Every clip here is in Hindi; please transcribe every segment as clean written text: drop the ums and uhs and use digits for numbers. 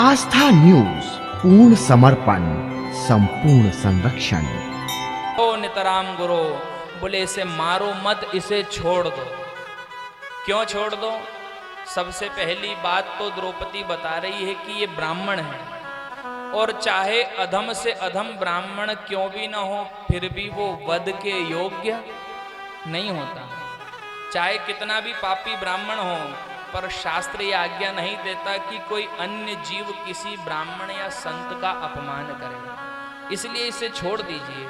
आस्था न्यूज, पूर्ण समर्पण, संपूर्ण संरक्षण। ओ नितराम गुरु बोले इसे मारो मत, इसे छोड़ दो। क्यों छोड़ दो? सबसे पहली बात तो द्रौपदी बता रही है कि ये ब्राह्मण है, और चाहे अधम से अधम ब्राह्मण क्यों भी ना हो, फिर भी वो वध के योग्य नहीं होता। चाहे कितना भी पापी ब्राह्मण हो, पर शास्त्र ये आज्ञा नहीं देता कि कोई अन्य जीव किसी ब्राह्मण या संत का अपमान करे, इसलिए इसे छोड़ दीजिए।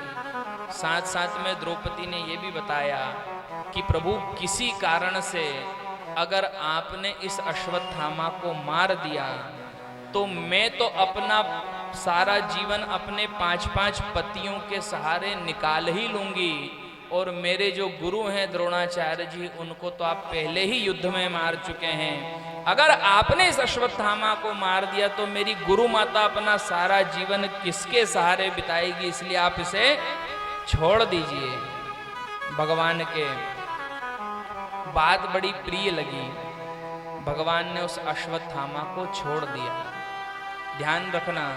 साथ साथ में द्रौपदी ने यह भी बताया कि प्रभु किसी कारण से अगर आपने इस अश्वत्थामा को मार दिया तो मैं तो अपना सारा जीवन अपने 5-5 पतियों के सहारे निकाल ही लूंगी, और मेरे जो गुरु हैं द्रोणाचार्य जी, उनको तो आप पहले ही युद्ध में मार चुके हैं। अगर आपने इस अश्वत्थामा को मार दिया तो मेरी गुरु माता अपना सारा जीवन किसके सहारे बिताएगी, इसलिए आप इसे छोड़ दीजिए। भगवान के बात बड़ी प्रिय लगी, भगवान ने उस अश्वत्थामा को छोड़ दिया। ध्यान रखना,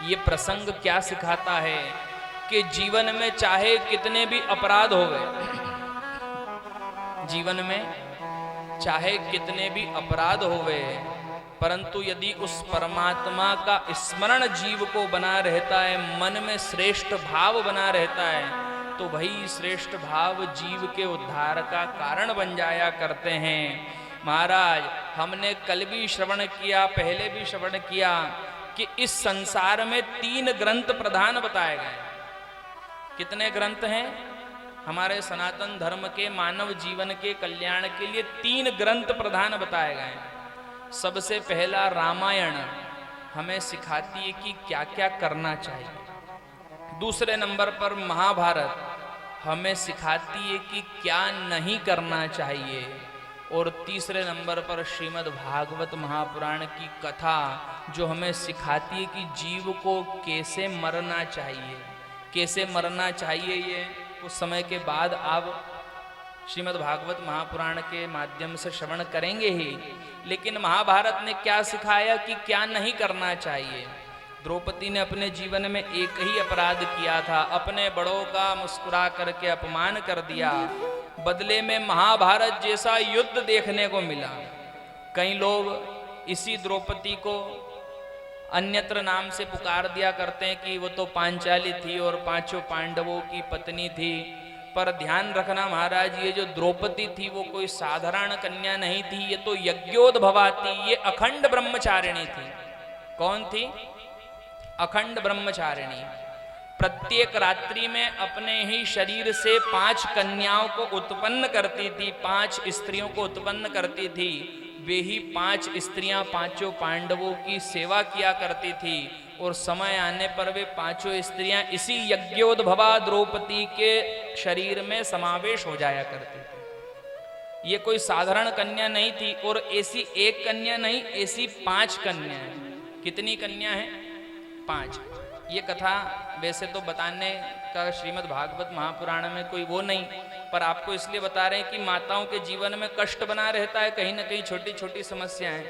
ये प्रसंग क्या सिखाता है कि जीवन में चाहे कितने भी अपराध हो गए, जीवन में चाहे कितने भी अपराध हो गए, परंतु यदि उस परमात्मा का स्मरण जीव को बना रहता है, मन में श्रेष्ठ भाव बना रहता है, तो वही श्रेष्ठ भाव जीव के उद्धार का कारण बन जाया करते हैं। महाराज, हमने कल भी श्रवण किया, पहले भी श्रवण किया कि इस संसार में 3 ग्रंथ प्रधान बताए गए। कितने ग्रंथ हैं? हमारे सनातन धर्म के मानव जीवन के कल्याण के लिए 3 ग्रंथ प्रधान बताए गए। सबसे पहला रामायण हमें सिखाती है कि क्या क्या करना चाहिए। दूसरे नंबर पर महाभारत हमें सिखाती है कि क्या नहीं करना चाहिए। और तीसरे नंबर पर श्रीमद् भागवत महापुराण की कथा जो हमें सिखाती है कि जीव को कैसे मरना चाहिए, कैसे मरना चाहिए। ये उस समय के बाद आप श्रीमद् भागवत महापुराण के माध्यम से श्रवण करेंगे ही, लेकिन महाभारत ने क्या सिखाया कि क्या नहीं करना चाहिए। द्रौपदी ने अपने जीवन में एक ही अपराध किया था, अपने बड़ों का मुस्कुरा करके अपमान कर दिया। बदले में महाभारत जैसा युद्ध देखने को मिला। कई लोग इसी द्रौपदी को अन्यत्र नाम से पुकार दिया करते हैं कि वो तो पांचाली थी और 5 पांडवों की पत्नी थी। पर ध्यान रखना महाराज, ये जो द्रौपदी थी वो कोई साधारण कन्या नहीं थी, ये तो यज्ञोद्भवा थी, ये अखंड ब्रह्मचारिणी थी। कौन थी? अखंड ब्रह्मचारिणी। प्रत्येक रात्रि में अपने ही शरीर से 5 कन्याओं को उत्पन्न करती थी, 5 स्त्रियों को उत्पन्न करती थी। वे ही 5 स्त्रियां 5 पांडवों की सेवा किया करती थी, और समय आने पर वे 5 स्त्रियां इसी यज्ञोद्भवा द्रौपदी के शरीर में समावेश हो जाया करती थी। ये कोई साधारण कन्या नहीं थी, और ऐसी एक कन्या नहीं, ऐसी 5 कन्या हैं। कितनी कन्या हैं? 5। ये कथा वैसे तो बताने का श्रीमद् भागवत महापुराण में कोई वो नहीं, पर आपको इसलिए बता रहे हैं कि माताओं के जीवन में कष्ट बना रहता है, कहीं ना कहीं छोटी छोटी समस्याएं।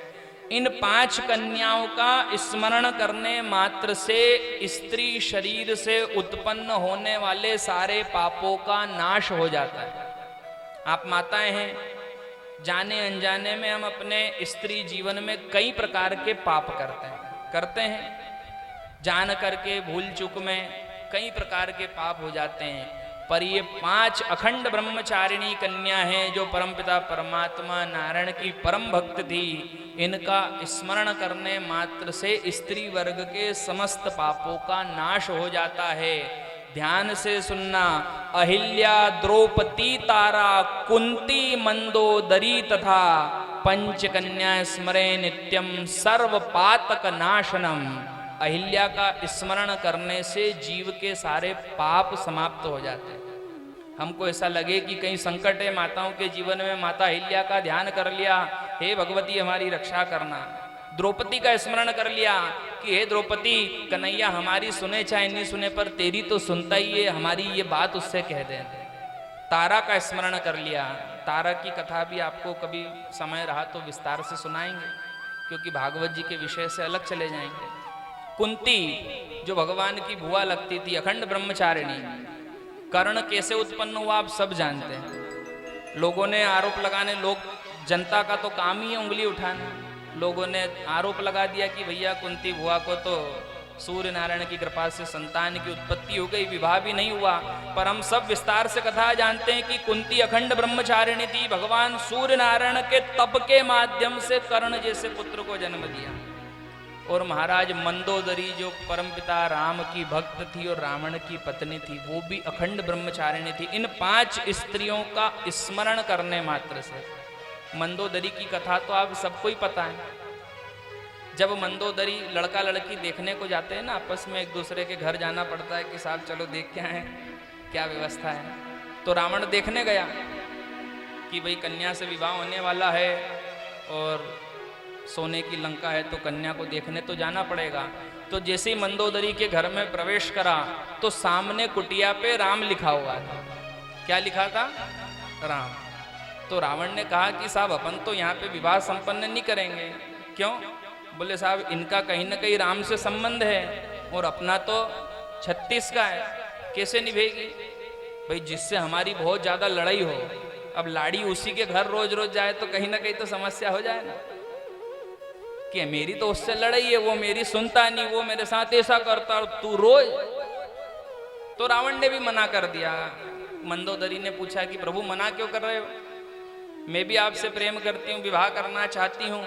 इन 5 कन्याओं का स्मरण करने मात्र से स्त्री शरीर से उत्पन्न होने वाले सारे पापों का नाश हो जाता है। आप माताएं हैं, जाने अनजाने में हम अपने स्त्री जीवन में कई प्रकार के पाप करते हैं। जान करके भूल चूक में कई प्रकार के पाप हो जाते हैं। पर ये 5 अखंड ब्रह्मचारिणी कन्या हैं जो परमपिता परमात्मा नारायण की परम भक्त थी। इनका स्मरण करने मात्र से स्त्री वर्ग के समस्त पापों का नाश हो जाता है। ध्यान से सुनना, अहिल्या, द्रौपदी, तारा, कुंती, मंदोदरी तथा पंचकन्या स्मरे नित्यम सर्व पातक नाशनम। अहिल्या का स्मरण करने से जीव के सारे पाप समाप्त हो जाते हैं। हमको ऐसा लगे कि कहीं संकट है माताओं के जीवन में, माता अहिल्या का ध्यान कर लिया, हे भगवती हमारी रक्षा करना। द्रौपदी का स्मरण कर लिया कि हे द्रौपदी, कन्हैया हमारी सुने चाहे नहीं सुने, पर तेरी तो सुनता ही है, हमारी ये बात उससे कह दे। तारा का स्मरण कर लिया। तारा की कथा भी आपको कभी समय रहा तो विस्तार से सुनाएंगे। क्योंकि भागवत जी के विषय से अलग चले जाएंगे। कुंती जो भगवान की बुआ लगती थी, अखंड ब्रह्मचारिणी। कर्ण कैसे उत्पन्न हुआ आप सब जानते हैं। लोगों ने आरोप लगाने, जनता का तो काम ही है उंगली उठाना। लोगों ने आरोप लगा दिया कि भैया कुंती बुआ को तो सूर्य नारायण की कृपा से संतान की उत्पत्ति हो गई, विवाह भी नहीं हुआ। पर हम सब विस्तार से कथा जानते हैं कि कुंती अखंड ब्रह्मचारिणी थी। भगवान सूर्य नारायण के तप के माध्यम से कर्ण जैसे पुत्र को जन्म दिया। और महाराज मंदोदरी जो परमपिता राम की भक्त थी और रावण की पत्नी थी, वो भी अखंड ब्रह्मचारिणी थी। इन 5 स्त्रियों का स्मरण करने मात्र से, मंदोदरी की कथा तो आप सबको ही पता है। जब मंदोदरी लड़का लड़की देखने को जाते हैं ना, आपस में एक दूसरे के घर जाना पड़ता है कि साहब चलो देख के आए क्या व्यवस्था है। तो रावण देखने गया कि भाई कन्या से विवाह होने वाला है और सोने की लंका है, तो कन्या को देखने तो जाना पड़ेगा। तो जैसे ही मंदोदरी के घर में प्रवेश करा तो सामने कुटिया पे राम लिखा हुआ था। क्या लिखा था? राम। तो रावण ने कहा कि साहब अपन तो यहाँ पे विवाह संपन्न नहीं करेंगे। क्यों? बोले साहब इनका कहीं ना कहीं राम से संबंध है और अपना तो 36 का है, कैसे निभेगी? भाई जिससे हमारी बहुत ज्यादा लड़ाई हो, अब लाड़ी उसी के घर रोज रोज जाए तो कहीं ना कहीं तो समस्या हो जाए ना, कि मेरी तो उससे लड़ाई है, वो मेरी सुनता नहीं, वो मेरे साथ ऐसा करता और तू रोज। तो रावण ने भी मना कर दिया। मंदोदरी ने पूछा कि प्रभु मना क्यों कर रहे हो? मैं भी आपसे प्रेम करती हूँ, विवाह करना चाहती हूँ।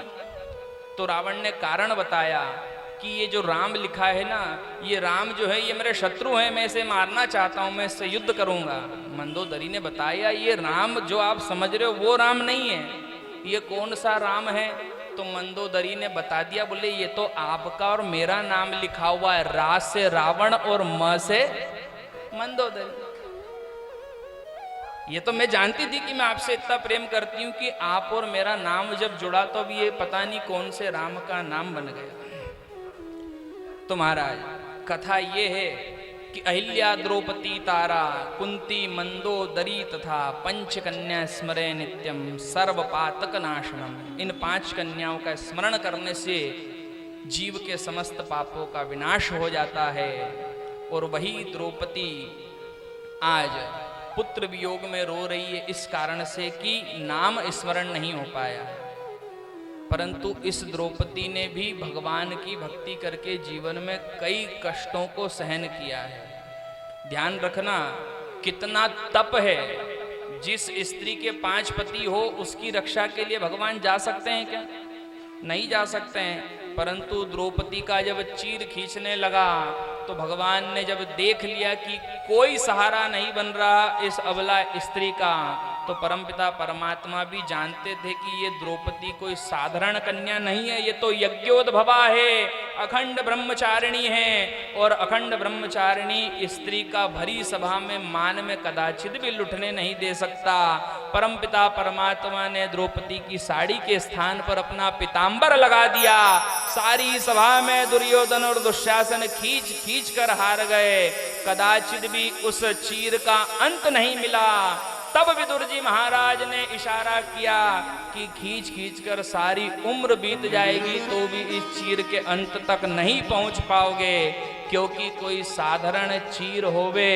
तो रावण ने कारण बताया कि ये जो राम लिखा है ना, ये राम जो है ये मेरे शत्रु हैं, मैं इसे मारना चाहता हूँ, मैं इससे युद्ध करूंगा। मंदोदरी ने बताया ये राम जो आप समझ रहे हो वो राम नहीं है, ये कौन सा राम है? तो मंदोदरी ने बता दिया, बोले ये तो आपका और मेरा नाम लिखा हुआ है, रा से रावण और म से मंदोदरी। ये तो मैं जानती थी कि मैं आपसे इतना प्रेम करती हूँ कि आप और मेरा नाम जब जुड़ा तो अब ये पता नहीं कौन से राम का नाम बन गया। तो महाराज कथा ये है कि अहिल्या, द्रौपदी, तारा, कुंती, मंदोदरी तथा पंच कन्या स्मरे नित्यम सर्व पातक नाशनम। इन 5 कन्याओं का स्मरण करने से जीव के समस्त पापों का विनाश हो जाता है। और वही द्रौपदी आज पुत्र वियोग में रो रही है इस कारण से कि नाम स्मरण नहीं हो पाया। परंतु इस द्रौपदी ने भी भगवान की भक्ति करके जीवन में कई कष्टों को सहन किया है। ध्यान रखना कितना तप है। जिस स्त्री के 5 पति हो उसकी रक्षा के लिए भगवान जा सकते हैं क्या? नहीं जा सकते हैं। परंतु द्रौपदी का जब चीर खींचने लगा तो भगवान ने जब देख लिया कि कोई सहारा नहीं बन रहा इस अबला स्त्री का, तो परमपिता परमात्मा भी जानते थे कि ये द्रौपदी कोई साधारण कन्या नहीं है, ये तो यज्ञोद्भवा है, अखंड ब्रह्मचारिणी है। और अखंड ब्रह्मचारिणी स्त्री का भरी सभा में मान में कदाचित भी लुटने नहीं दे सकता। परमपिता परमात्मा ने द्रौपदी की साड़ी के स्थान पर अपना पीतांबर लगा दिया। सारी सभा में दुर्योधन और दुशासन खींच खींच कर हार गए, कदाचित भी उस चीर का अंत नहीं मिला। तब विदुर जी महाराज ने इशारा किया कि खींच खींच कर सारी उम्र बीत जाएगी तो भी इस चीर के अंत तक नहीं पहुंच पाओगे, क्योंकि कोई साधारण चीर होवे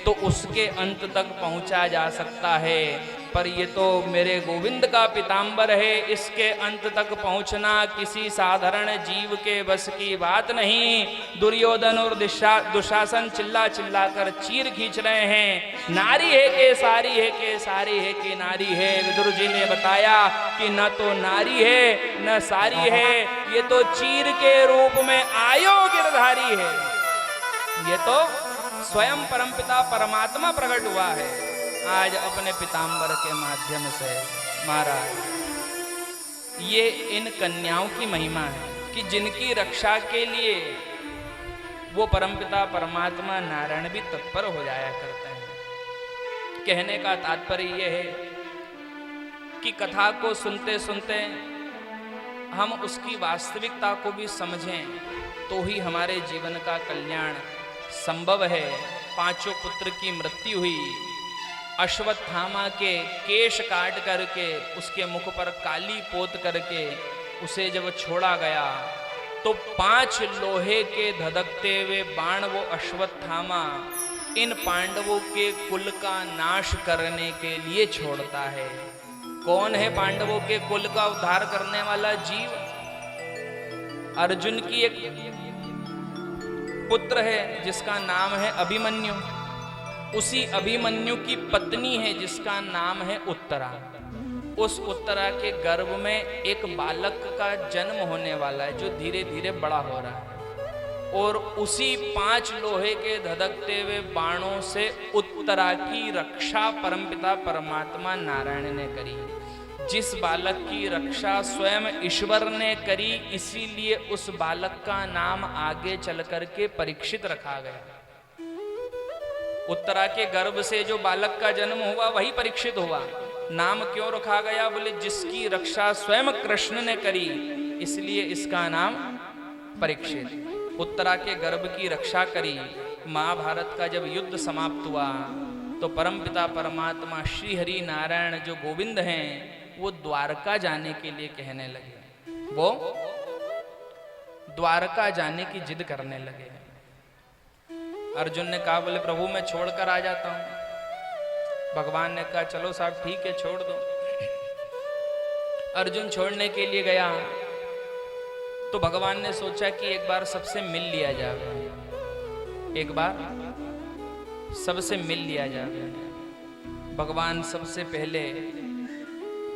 तो उसके अंत तक पहुंचा जा सकता है, पर ये तो मेरे गोविंद का पीतांबर है, इसके अंत तक पहुंचना किसी साधारण जीव के बस की बात नहीं। दुर्योधन और दुशासन चिल्ला चिल्ला कर चीर खींच रहे हैं। नारी है के सारी है के सारी है कि नारी है। विदुर जी ने बताया कि न तो नारी है न सारी है, ये तो चीर के रूप में आयो गिरधारी है। ये तो स्वयं परमपिता परमात्मा प्रकट हुआ है आज अपने पीतांबर के माध्यम से। महाराज ये इन कन्याओं की महिमा है कि जिनकी रक्षा के लिए वो परमपिता परमात्मा नारायण भी तत्पर हो जाया करते हैं। कहने का तात्पर्य यह है कि कथा को सुनते सुनते हम उसकी वास्तविकता को भी समझें तो ही हमारे जीवन का कल्याण संभव है। 5 पुत्र की मृत्यु हुई। अश्वत्थामा के केश काट करके उसके मुख पर काली पोत करके उसे जब छोड़ा गया तो 5 लोहे के धधकते हुए बाण वो अश्वत्थामा इन पांडवों के कुल का नाश करने के लिए छोड़ता है। कौन है पांडवों के कुल का उद्धार करने वाला जीव? अर्जुन की एक पुत्र है जिसका नाम है अभिमन्यु। उसी अभिमन्यु की पत्नी है जिसका नाम है उत्तरा। उस उत्तरा के गर्भ में एक बालक का जन्म होने वाला है जो धीरे धीरे बड़ा हो रहा है। और उसी 5 लोहे के धधकते हुए बाणों से उत्तरा की रक्षा परमपिता परमात्मा नारायण ने करी। जिस बालक की रक्षा स्वयं ईश्वर ने करी, इसीलिए उस बालक का नाम आगे चल करके परीक्षित रखा गया। उत्तरा के गर्भ से जो बालक का जन्म हुआ वही परीक्षित हुआ। नाम क्यों रखा गया? बोले जिसकी रक्षा स्वयं कृष्ण ने करी, इसलिए इसका नाम परीक्षित। उत्तरा के गर्भ की रक्षा करी। महाभारत का जब युद्ध समाप्त हुआ तो परमपिता परमात्मा श्री हरि नारायण जो गोविंद हैं वो द्वारका जाने के लिए कहने लगे। वो द्वारका जाने की जिद करने लगे। अर्जुन ने कहा, बोले प्रभु मैं छोड़कर आ जाता हूं। भगवान ने कहा चलो साहब ठीक है छोड़ दो। अर्जुन छोड़ने के लिए गया तो भगवान ने सोचा कि एक बार सबसे मिल लिया जाए, एक बार सबसे मिल लिया जाए। भगवान सबसे पहले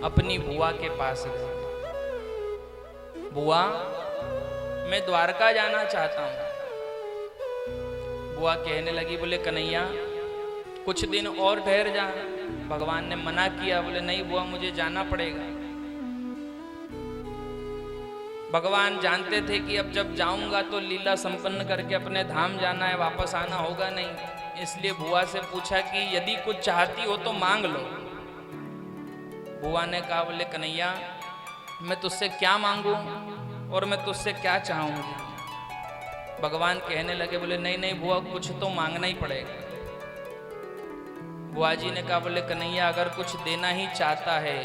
अपनी बुआ के पास गए। बुआ मैं द्वारका जाना चाहता हूं। बुआ कहने लगी, बोले कन्हैया कुछ दिन और ठहर जा। भगवान ने मना किया, बोले नहीं बुआ मुझे जाना पड़ेगा। भगवान जानते थे कि अब जब जाऊंगा तो लीला संपन्न करके अपने धाम जाना है, वापस आना होगा नहीं। इसलिए बुआ से पूछा कि यदि कुछ चाहती हो तो मांग लो। बुआ ने कहा, बोले कन्हैया मैं तुझसे क्या मांगू और मैं तुझसे क्या चाहूंगी? भगवान कहने लगे, बोले नहीं नहीं बुआ कुछ तो मांगना ही पड़ेगा। बुआ जी ने कहा, बोले कन्हैया अगर कुछ देना ही चाहता है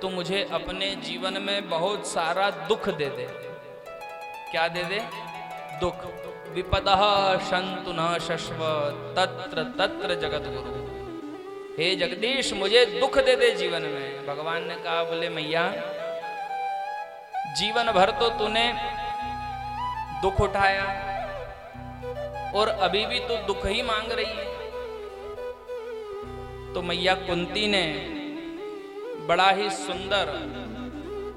तो मुझे अपने जीवन में बहुत सारा दुख दे दे। क्या दे दे? दुख। विपदः शन्तु न शश्व तत्र तत्र जगत गुरु। हे जगदीश मुझे दुख दे दे जीवन में। भगवान ने कहा, बोले मैया जीवन भर तो तूने दुख उठाया और अभी भी तू दुख ही मांग रही है। तो मैया कुंती ने बड़ा ही सुंदर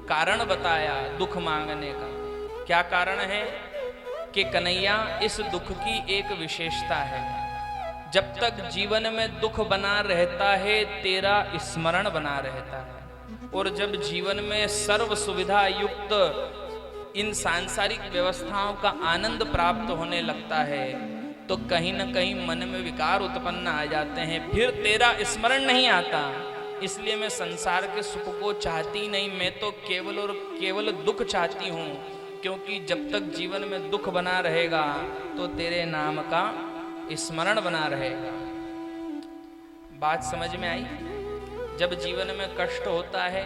कारण बताया दुख मांगने का। क्या कारण है? कि कन्हैया इस दुख की एक विशेषता है, जब तक जीवन में दुख बना रहता है तेरा स्मरण बना रहता है। और जब जीवन में सर्व सुविधा युक्त इन सांसारिक व्यवस्थाओं का आनंद प्राप्त होने लगता है तो कहीं न कहीं मन में विकार उत्पन्न आ जाते हैं, फिर तेरा स्मरण नहीं आता। इसलिए मैं संसार के सुख को चाहती नहीं, मैं तो केवल और केवल दुख चाहती हूँ। क्योंकि जब तक जीवन में दुख बना रहेगा तो तेरे नाम का स्मरण बना रहेगा। बात समझ में आई? जब जीवन में कष्ट होता है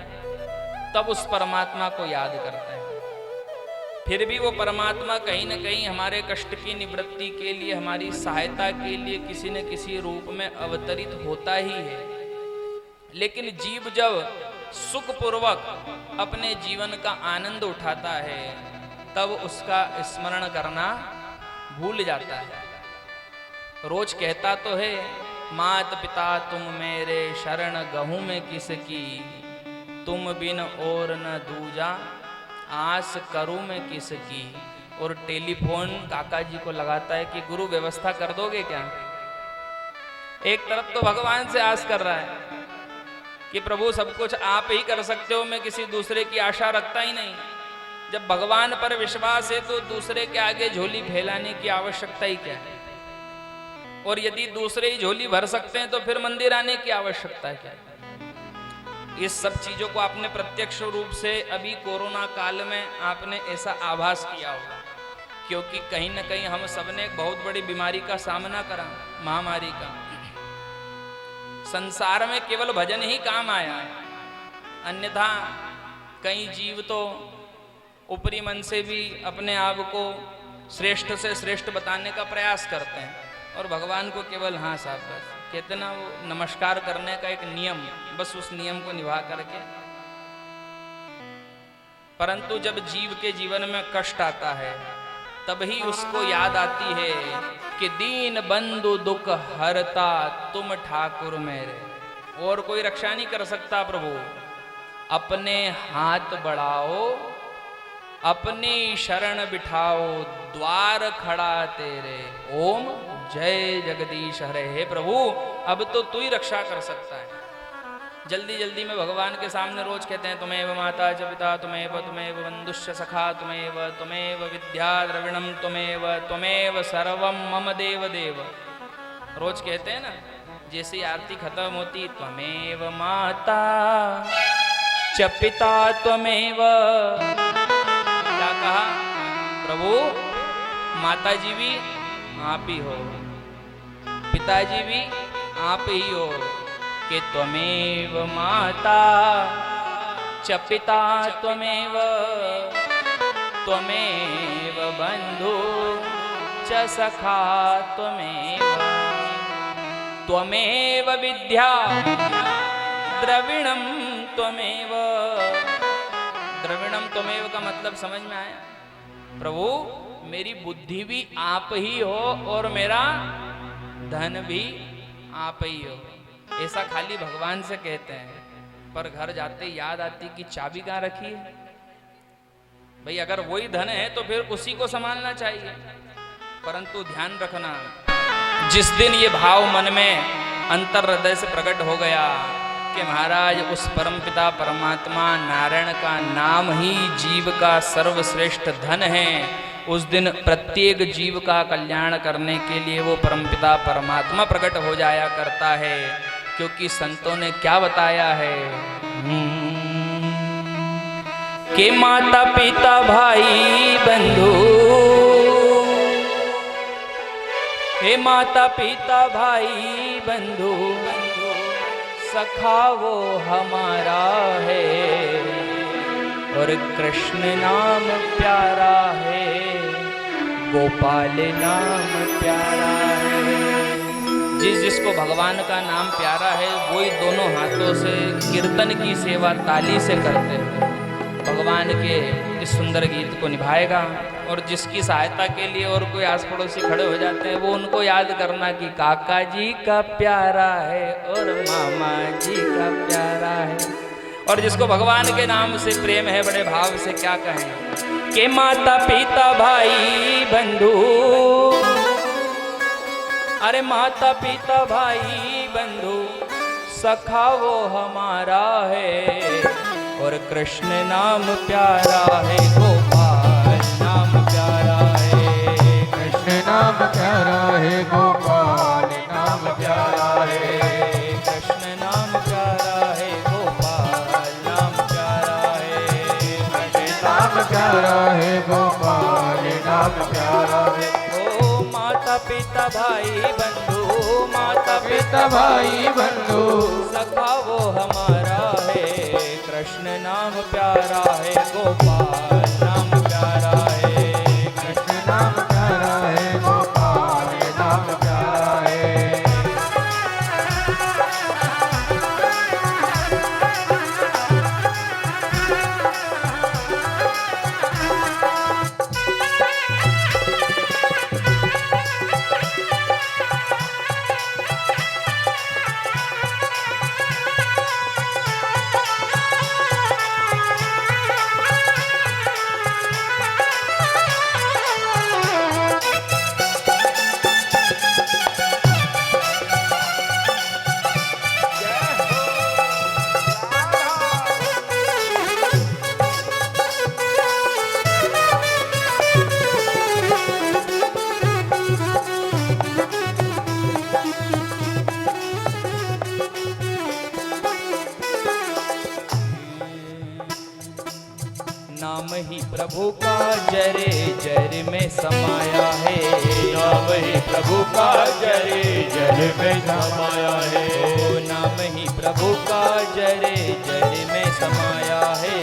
तब उस परमात्मा को याद करते हैं। फिर भी वो परमात्मा कहीं न कहीं हमारे कष्ट की निवृत्ति के लिए, हमारी सहायता के लिए किसी न किसी रूप में अवतरित होता ही है। लेकिन जीव जब सुखपूर्वक अपने जीवन का आनंद उठाता है तब उसका स्मरण करना भूल जाता है। रोज कहता तो है, मात पिता तुम मेरे शरण गहूं में किसकी, तुम बिन और न दूजा आस करूं मैं किसकी। और टेलीफोन काका जी को लगाता है कि गुरु व्यवस्था कर दोगे क्या। एक तरफ तो भगवान से आस कर रहा है कि प्रभु सब कुछ आप ही कर सकते हो, मैं किसी दूसरे की आशा रखता ही नहीं। जब भगवान पर विश्वास है तो दूसरे के आगे झोली फैलाने की आवश्यकता ही क्या है। और यदि दूसरे ही झोली भर सकते हैं तो फिर मंदिर आने की आवश्यकता क्या है। इस सब चीजों को आपने प्रत्यक्ष रूप से अभी कोरोना काल में आपने ऐसा आभास किया होगा, क्योंकि कहीं न कहीं हम सबने एक बहुत बड़ी बीमारी का सामना करा, महामारी का। संसार में केवल भजन ही काम आया है, अन्यथा कई जीव तो ऊपरी मन से भी अपने आप को श्रेष्ठ से श्रेष्ठ बताने का प्रयास करते हैं, और भगवान को केवल हाँ साहब बस कहते ना, वो नमस्कार करने का एक नियम, बस उस नियम को निभा करके। परंतु जब जीव के जीवन में कष्ट आता है तभी उसको याद आती है कि दीन बंधु दुख हरता तुम ठाकुर मेरे, और कोई रक्षा नहीं कर सकता प्रभु। अपने हाथ बढ़ाओ, अपनी शरण बिठाओ, द्वार खड़ा तेरे, ओम जय जगदीश हरे। हे प्रभु अब तो तू ही रक्षा कर सकता है। जल्दी जल्दी में भगवान के सामने रोज कहते हैं तुमेव माता च पिता तुमेव बंधुश्च सखा तुमेव विद्या द्रविणम तुमेव सर्वम मम देव देव। रोज कहते हैं ना, जैसे आरती खत्म होती त्वमेव माता च पिता त्वमेव, क्या कहा प्रभु, माता जी भी आप ही हो, पिताजी भी आप ही हो, कि त्वमेव माता च पिता त्वमेव बंधु च सखा त्वमेव विद्या द्रविणम त्वमेव। द्रविणम त्वमेव का मतलब समझ में आया? प्रभु मेरी बुद्धि भी आप ही हो और मेरा धन भी आप ही हो। ऐसा खाली भगवान से कहते हैं, पर घर जाते याद आती कि चाबी कहाँ रखी है। भाई अगर वही धन है तो फिर उसी को संभालना चाहिए। परंतु ध्यान रखना, जिस दिन ये भाव मन में अंतर हृदय से प्रकट हो गया कि महाराज उस परमपिता परमात्मा नारायण का नाम ही जीव का सर्वश्रेष्ठ धन है, उस दिन प्रत्येक जीव का कल्याण करने के लिए वो परमपिता परमात्मा प्रकट हो जाया करता है। क्योंकि संतों ने क्या बताया है कि माता पिता भाई बंधु, हे माता पिता भाई बंधु सखा वो हमारा है, और कृष्ण नाम प्यारा है, गोपाल नाम प्यारा है। जिसको भगवान का नाम प्यारा है वही दोनों हाथों से कीर्तन की सेवा ताली से करते हैं, भगवान के इस सुंदर गीत को निभाएगा। और जिसकी सहायता के लिए और कोई आस पड़ोसी खड़े हो जाते हैं, वो उनको याद करना कि काका जी का प्यारा है और मामा जी का प्यारा है। और जिसको भगवान के नाम से प्रेम है, बड़े भाव से क्या कहें कि माता पिता भाई बंधु, अरे माता पिता भाई बंधु सखा वो हमारा है, और कृष्ण नाम प्यारा है, गोपाल नाम प्यारा है, कृष्ण नाम प्यारा है, गोपाल नाम प्यारा है, कृष्ण नाम प्यारा है, गोपाल नाम प्यारा है, कृष्ण नाम प्यारा है, गोपाल नाम प्यारा है। ओ माता पिता भाई बंधु, माता पिता भाई बंधु सखा वो हमारा है, कृष्ण नाम प्यारा है, गोपाल नाम प्यारा है, कृष्ण नाम प्यारा है, गोपाल नाम प्यारा है। नाम ही प्रभु का जरे जर में समाया है, नाम ही प्रभु का जरे जर में समाया है, ओ नाम ही प्रभु का जरे जर में समाया है,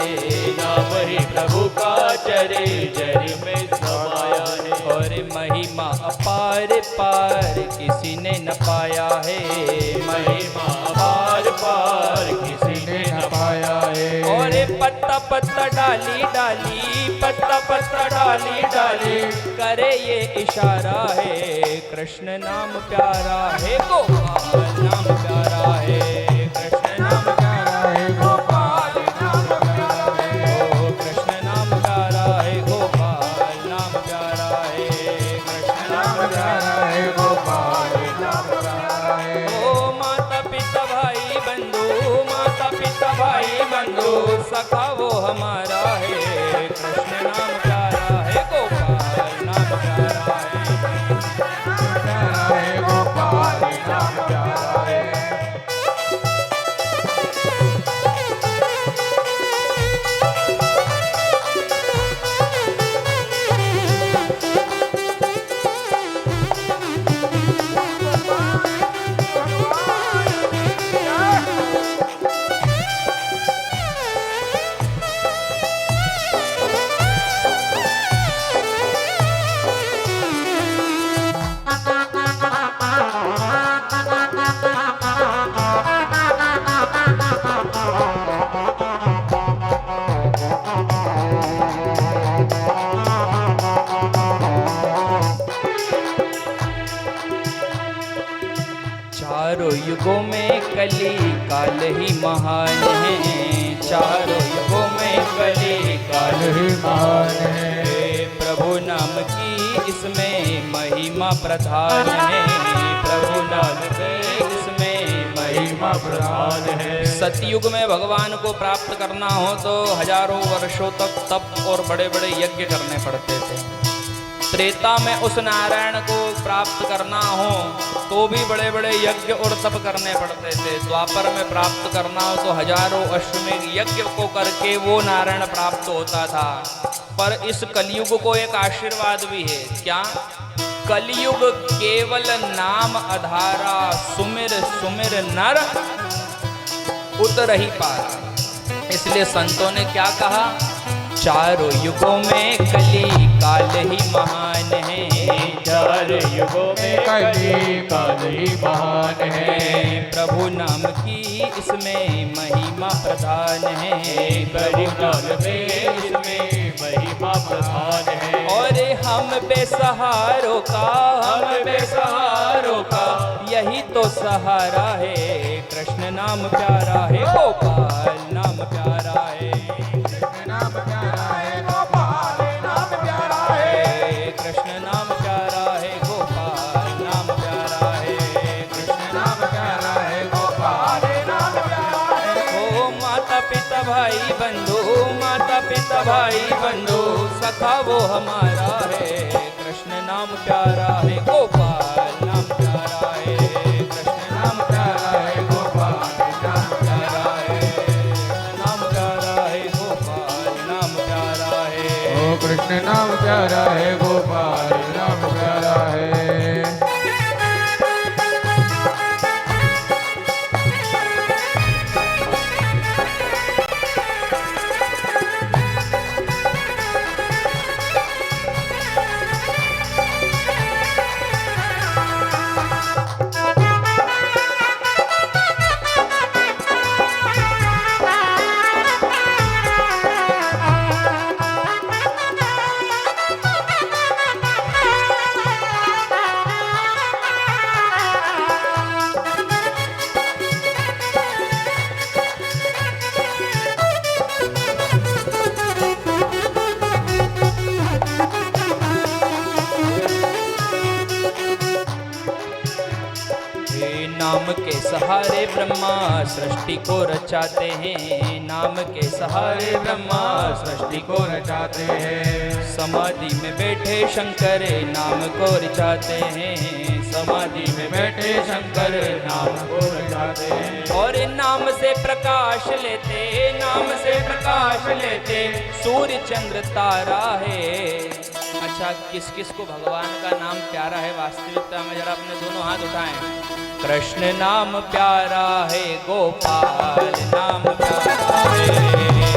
नाम ही प्रभु का चरे जर में समाया है। और महिमा अपार पार किसी ने न पाया है। महिमा पार पार किसी ने न पाया है। और पत्ता पत्ता डाली डाली, पत्ता पत्ता डाली डाली, करे ये इशारा है, कृष्ण नाम प्यारा है, गोपाल नाम प्यारा है, कृष्ण नाम प्यारा है, गोपाल नाम प्यारा है, ओ कृष्ण नाम प्यारा है, गोपाल नाम प्यारा है, कृष्ण नाम प्यारा है, गोपाल नाम प्यारा है। ओ माता पिता भाई बंधु, माता पिता भाई बंधु, सखा वो हमारा है, कृष्ण नाम प्यारा है, गोपाल नाम प्यारा है, गोपाल नाम प्यारा है। चारों युगों में कली काल ही महान है, चारों युगों में कली काल ही महान है, प्रभु नाम की इसमें महिमा प्रधान है, प्रभु नाम की इसमें महिमा प्रधान है। सतयुग में भगवान को प्राप्त करना हो तो हजारों वर्षों तक तप और बड़े बड़े यज्ञ करने पड़ते थे। त्रेता में उस नारायण को प्राप्त करना हो तो भी बड़े बड़े यज्ञ और तप करने पड़ते थे। द्वापर में प्राप्त करना हो तो हजारों अश्वमेध यज्ञ को करके वो नारायण प्राप्त होता था। पर इस कलयुग को एक आशीर्वाद भी है। क्या? कलयुग केवल नाम आधारा, सुमिर सुमिर नर उतर ही पारा। इसलिए संतों ने क्या कहा? चारों युगों में कली काल ही महान है, चार युगों में कली काल ही महान है, प्रभु नाम की इसमें महिमा प्रधान है, प्रभु नाम में इसमें महिमा प्रधान है। और हम बेसहारों का, हम बेसहारों का यही तो सहारा है, कृष्ण नाम प्यारा है, गोपाल नाम प्यारा है, कृष्ण नाम प्यारा है, गोपाल नाम प्यारा है, कृष्ण नाम प्यारा है, गोपाल नाम प्यारा है, कृष्ण नाम प्यारा है, गोपाल नाम प्यारा है। ओ माता पिता भाई बंधु, माता पिता भाई बंधु, सखा वो हमारा है, कृष्ण नाम प्यारा है, गोपाल नाम प्यारा है, कृष्ण नाम प्यारा है, गोपाल नाम प्यारा है, कृष्ण नाम प्यारा है, गोपाल नाम प्यारा है। ओ कृष्ण नाम प्यारा है, गोपाल नाम प्यारा है। नाम के सहारे ब्रह्मा सृष्टि को रचाते हैं, नाम के सहारे ब्रह्मा सृष्टि को रचाते हैं। समाधि में बैठे शंकर नाम को रचाते हैं, समाधि में बैठे शंकर नाम को रचाते हैं। और नाम से प्रकाश लेते, नाम से प्रकाश लेते, सूर्य चंद्र तारा है। अच्छा, किस किस को भगवान का नाम प्यारा है वास्तविकता में? जरा अपने दोनों हाथ उठाएं। कृष्ण नाम प्यारा है, गोपाल नाम प्यारा है,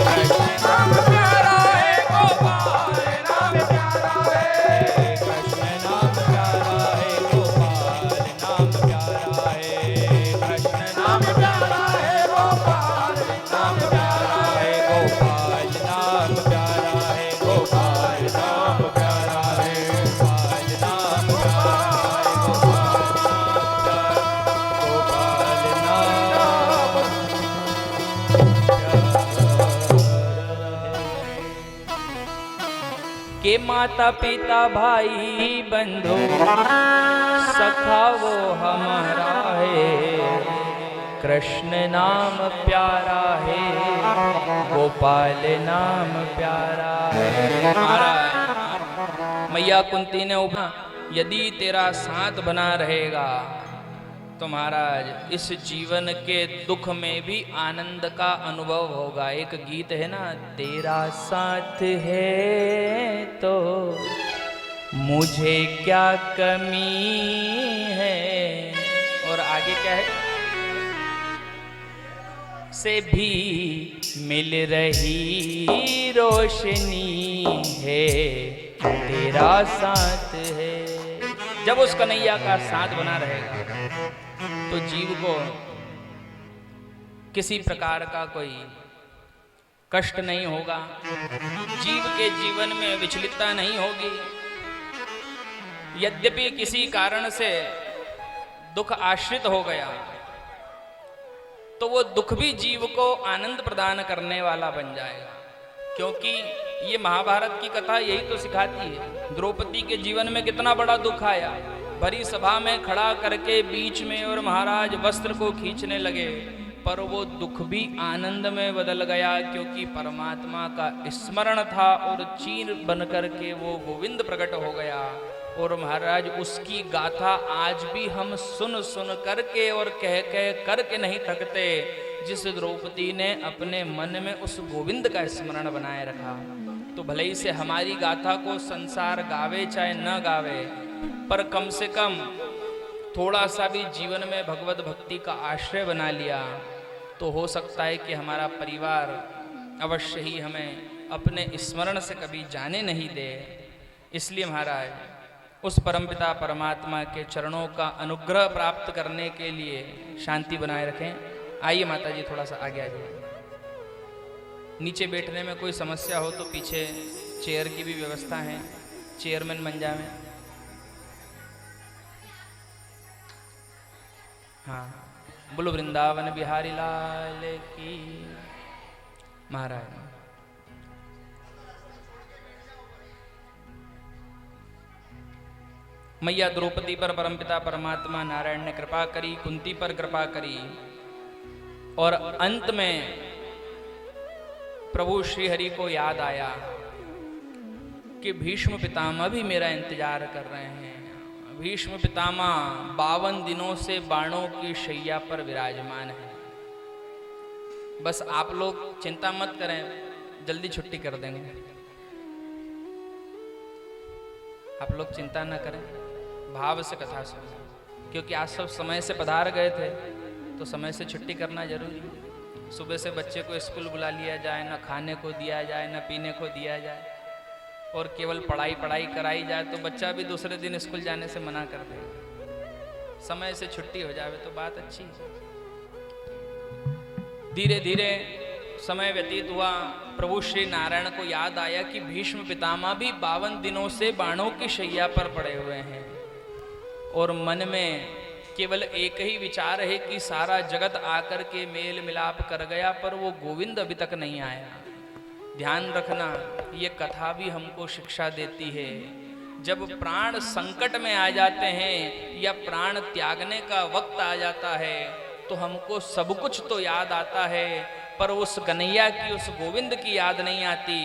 कृष्ण नाम प्यारा है, के माता पिता भाई बंधु सखा वो हमारा है, कृष्ण नाम प्यारा है, गोपाल नाम प्यारा है। महाराज मैया कुंती ने उठा, यदि तेरा साथ बना रहेगा तो महाराज इस जीवन के दुख में भी आनंद का अनुभव होगा। एक गीत है ना, तेरा साथ है तो मुझे क्या कमी है, और आगे क्या है, से भी मिल रही रोशनी है, तेरा साथ है। जब उस कन्हैया का साथ बना रहेगा तो जीव को किसी प्रकार का कोई कष्ट नहीं होगा, जीव के जीवन में विचलितता नहीं होगी। यद्यपि किसी कारण से दुख आश्रित हो गया तो वो दुख भी जीव को आनंद प्रदान करने वाला बन जाएगा, क्योंकि ये महाभारत की कथा यही तो सिखाती है। द्रौपदी के जीवन में कितना बड़ा दुख आया, भरी सभा में खड़ा करके बीच में और महाराज वस्त्र को खींचने लगे, पर वो दुख भी आनंद में बदल गया, क्योंकि परमात्मा का स्मरण था और चीर बन करके वो गोविंद प्रकट हो गया। और महाराज उसकी गाथा आज भी हम सुन सुन करके और कह कह करके नहीं थकते, जिस द्रौपदी ने अपने मन में उस गोविंद का स्मरण बनाए रखा। तो भले ही से हमारी गाथा को संसार गावे चाहे न गावे, पर कम से कम थोड़ा सा भी जीवन में भगवत भक्ति का आश्रय बना लिया तो हो सकता है कि हमारा परिवार अवश्य ही हमें अपने स्मरण से कभी जाने नहीं दे। इसलिए महाराज उस परमपिता परमात्मा के चरणों का अनुग्रह प्राप्त करने के लिए शांति बनाए रखें। आइए माता जी थोड़ा सा आगे आ जाइए। नीचे बैठने में कोई समस्या हो तो पीछे चेयर की भी व्यवस्था है, चेयरमैन बन जाए। हाँ, बोलो वृंदावन बिहारी लाल की। महाराज मैया द्रौपदी पर परमपिता परमात्मा नारायण ने कृपा करी, कुंती पर कृपा करी, और अंत में प्रभु श्री हरि को याद आया कि भीष्म पितामह भी मेरा इंतजार कर रहे हैं। भीष्म पितामह 52 दिनों से बाणों की शैया पर विराजमान है। बस आप लोग चिंता मत करें, जल्दी छुट्टी कर देंगे। आप लोग चिंता न करें, भाव से कथा सुनें, क्योंकि आज सब समय से पधार गए थे तो समय से छुट्टी करना जरूरी है। सुबह से बच्चे को स्कूल बुला लिया जाए, न खाने को दिया जाए, न पीने को दिया जाए, और केवल पढ़ाई पढ़ाई कराई जाए तो बच्चा भी दूसरे दिन स्कूल जाने से मना कर देगा। समय से छुट्टी हो जाए तो बात अच्छी है। धीरे धीरे समय व्यतीत हुआ, प्रभु श्री नारायण को याद आया कि भीष्म पितामह भी 52 दिनों से बाणों की शैया पर पड़े हुए हैं, और मन में केवल एक ही विचार है कि सारा जगत आकर के मेल मिलाप कर गया, पर वो गोविंद अभी तक नहीं आया। ध्यान रखना, ये कथा भी हमको शिक्षा देती है, जब प्राण संकट में आ जाते हैं या प्राण त्यागने का वक्त आ जाता है तो हमको सब कुछ तो याद आता है, पर उस कन्हैया की, उस गोविंद की याद नहीं आती।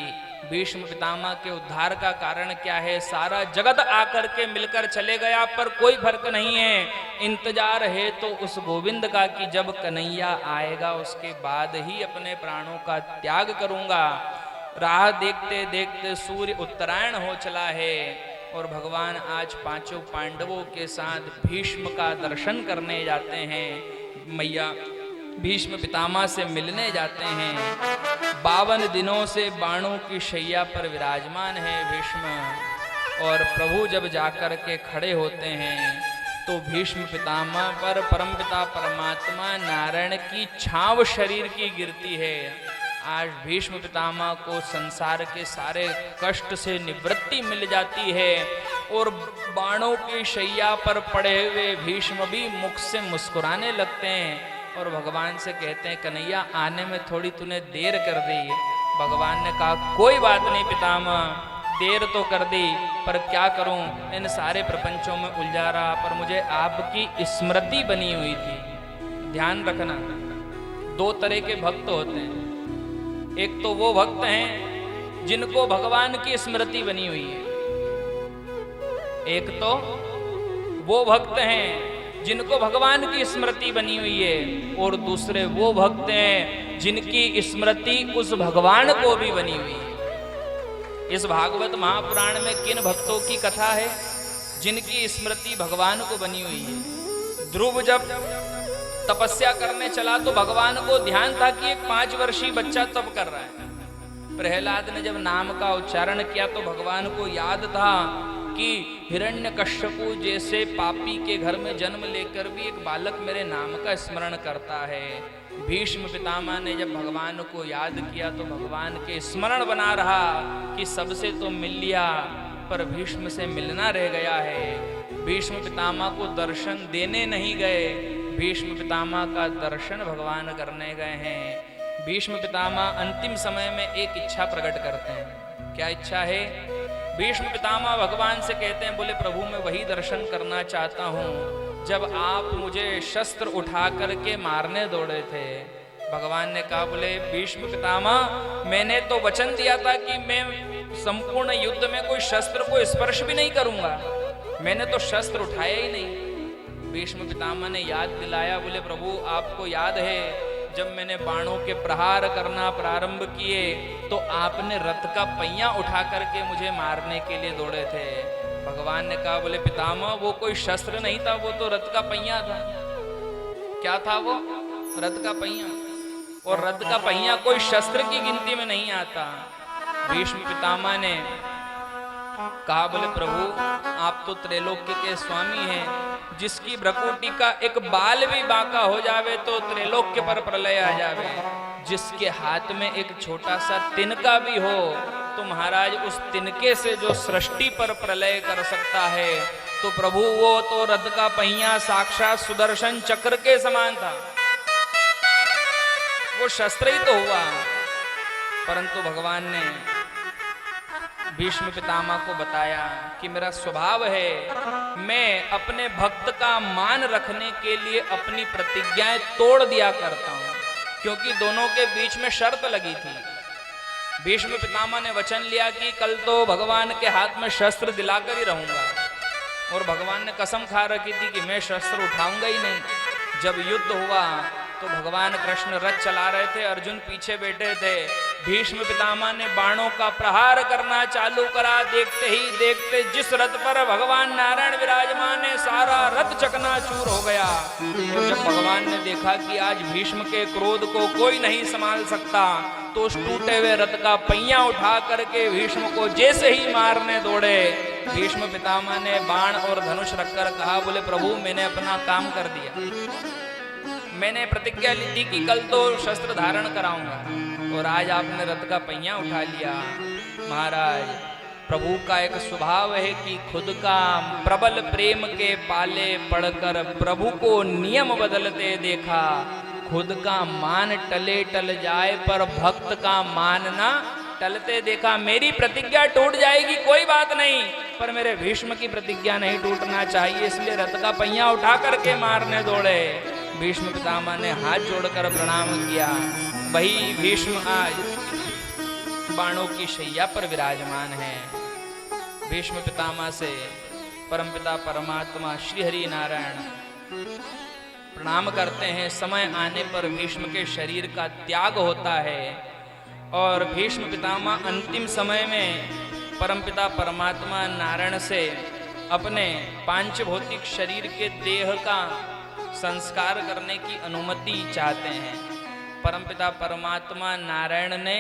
भीष्म पितामह के उद्धार का कारण क्या है? सारा जगत आकर के मिलकर चले गया, पर कोई फर्क नहीं है। इंतजार है तो उस गोविंद का कि जब कन्हैया आएगा उसके बाद ही अपने प्राणों का त्याग करूंगा। राह देखते देखते सूर्य उत्तरायण हो चला है, और भगवान आज पांचों पांडवों के साथ भीष्म का दर्शन करने जाते हैं। मैया भीष्म पितामह से मिलने जाते हैं। 52 दिनों से बाणों की शैया पर विराजमान है भीष्म, और प्रभु जब जाकर के खड़े होते हैं तो भीष्म पितामह पर परमपिता परमात्मा नारायण की छाव शरीर की गिरती है। आज भीष्म पितामह को संसार के सारे कष्ट से निवृत्ति मिल जाती है, और बाणों की शैया पर पड़े हुए भीष्म भी मुख से मुस्कुराने लगते हैं और भगवान से कहते हैं, कन्हैया आने में थोड़ी तूने देर कर दी। भगवान ने कहा, कोई बात नहीं पितामह, देर तो कर दी, पर क्या करूं, इन सारे प्रपंचों में उलझा रहा, पर मुझे आपकी स्मृति बनी हुई थी। ध्यान रखना, दो तरह के भक्त होते हैं। एक तो वो भक्त हैं जिनको भगवान की स्मृति बनी हुई है, एक तो वो भक्त हैं जिनको भगवान की स्मृति बनी हुई है, और दूसरे वो भक्त हैं जिनकी स्मृति उस भगवान को भी बनी हुई है। इस भागवत महापुराण में किन भक्तों की कथा है जिनकी स्मृति भगवान को बनी हुई है? ध्रुव जब तपस्या करने चला तो भगवान को ध्यान था कि एक 5 वर्षीय बच्चा तप कर रहा है। प्रहलाद ने जब नाम का उच्चारण किया तो भगवान को याद था कि हिरण्यकश्यपु जैसे पापी के घर में जन्म लेकर भी एक बालक मेरे नाम का स्मरण करता है। भीष्म पितामह ने जब भगवान को याद किया तो भगवान के स्मरण बना रहा कि सबसे तो मिल लिया, पर भीष्म से मिलना रह गया है। भीष्म पितामह को दर्शन देने नहीं गए, भीष्म पितामह का दर्शन भगवान करने गए हैं। भीष्म पितामह अंतिम समय में एक इच्छा प्रकट करते हैं। क्या इच्छा है? भीष्म पितामह भगवान से कहते हैं, बोले प्रभु मैं वही दर्शन करना चाहता हूँ जब आप मुझे शस्त्र उठा करके मारने दौड़े थे। भगवान ने कहा, बोले भीष्म पितामह मैंने तो वचन दिया था कि मैं संपूर्ण युद्ध में कोई शस्त्र को स्पर्श भी नहीं करूंगा, मैंने तो शस्त्र उठाया ही नहीं। भीष्म पितामह ने याद दिलाया, बोले प्रभु आपको याद है जब मैंने बाणों के प्रहार करना प्रारंभ किए तो आपने रथ का पहिया उठा करके मुझे मारने के लिए दौड़े थे। भगवान ने कहा, बोले पितामह वो कोई शस्त्र नहीं था, वो तो रथ का पहिया था। क्या था वो? रथ का पहिया। और रथ का पहिया कोई शस्त्र की गिनती में नहीं आता। भीष्म पितामह ने कहा, बोले प्रभु आप तो त्रैलोक्य के स्वामी हैं, जिसकी भ्रकुटी का एक बाल भी बांका हो जावे तो त्रैलोक्य पर प्रलय आ जावे, जिसके हाथ में एक छोटा सा तिनका भी हो तो महाराज उस तिनके से जो सृष्टि पर प्रलय कर सकता है, तो प्रभु वो तो रथ का पहिया साक्षात सुदर्शन चक्र के समान था, वो शस्त्र ही तो हुआ। परंतु भगवान ने भीष्म पितामह को बताया कि मेरा स्वभाव है मैं अपने भक्त का मान रखने के लिए अपनी प्रतिज्ञाएं तोड़ दिया करता हूं, क्योंकि दोनों के बीच में शर्त लगी थी। भीष्म पितामह ने वचन लिया कि कल तो भगवान के हाथ में शस्त्र दिलाकर ही रहूंगा, और भगवान ने कसम खा रखी थी कि मैं शस्त्र उठाऊंगा ही नहीं। जब युद्ध हुआ तो भगवान कृष्ण रथ चला रहे थे, अर्जुन पीछे बैठे थे। भीष्म पितामह ने बाणों का प्रहार करना चालू करा, देखते ही देखते जिस रथ पर भगवान नारायण विराजमान है सारा रथ चकनाचूर हो गया। तो जब भगवान ने देखा कि आज भीष्म के क्रोध को कोई नहीं संभाल सकता, तो उस टूटे हुए रथ का पहिया उठा करके भीष्म को जैसे ही मारने दौड़े, भीष्म पितामह ने बाण और धनुष रखकर कहा, बोले प्रभु मैंने अपना काम कर दिया, मैंने प्रतिज्ञा ली थी कि कल तो शस्त्र धारण कराऊंगा, और आज आपने रथ का पहिया उठा लिया। महाराज प्रभु का एक स्वभाव है कि खुद का प्रबल प्रेम के पाले पड़कर प्रभु को नियम बदलते देखा। खुद का मान टले टल जाए पर भक्त का मान ना टलते देखा। मेरी प्रतिज्ञा टूट जाएगी कोई बात नहीं, पर मेरे भीष्म की प्रतिज्ञा नहीं टूटना चाहिए, इसलिए रथ का पहिया उठा करके मारने दौड़े। भीष्म पितामह ने हाथ जोड़कर प्रणाम किया। वही भीष्म आज बाणों की शैया पर विराजमान है। भीष्म पितामह से परमपिता परमात्मा श्री हरि नारायण प्रणाम करते हैं। समय आने पर भीष्म के शरीर का त्याग होता है, और भीष्म पितामह अंतिम समय में परमपिता परमात्मा नारायण से अपने पांचभौतिक शरीर के देह का संस्कार करने की अनुमति चाहते हैं। परमपिता परमात्मा नारायण ने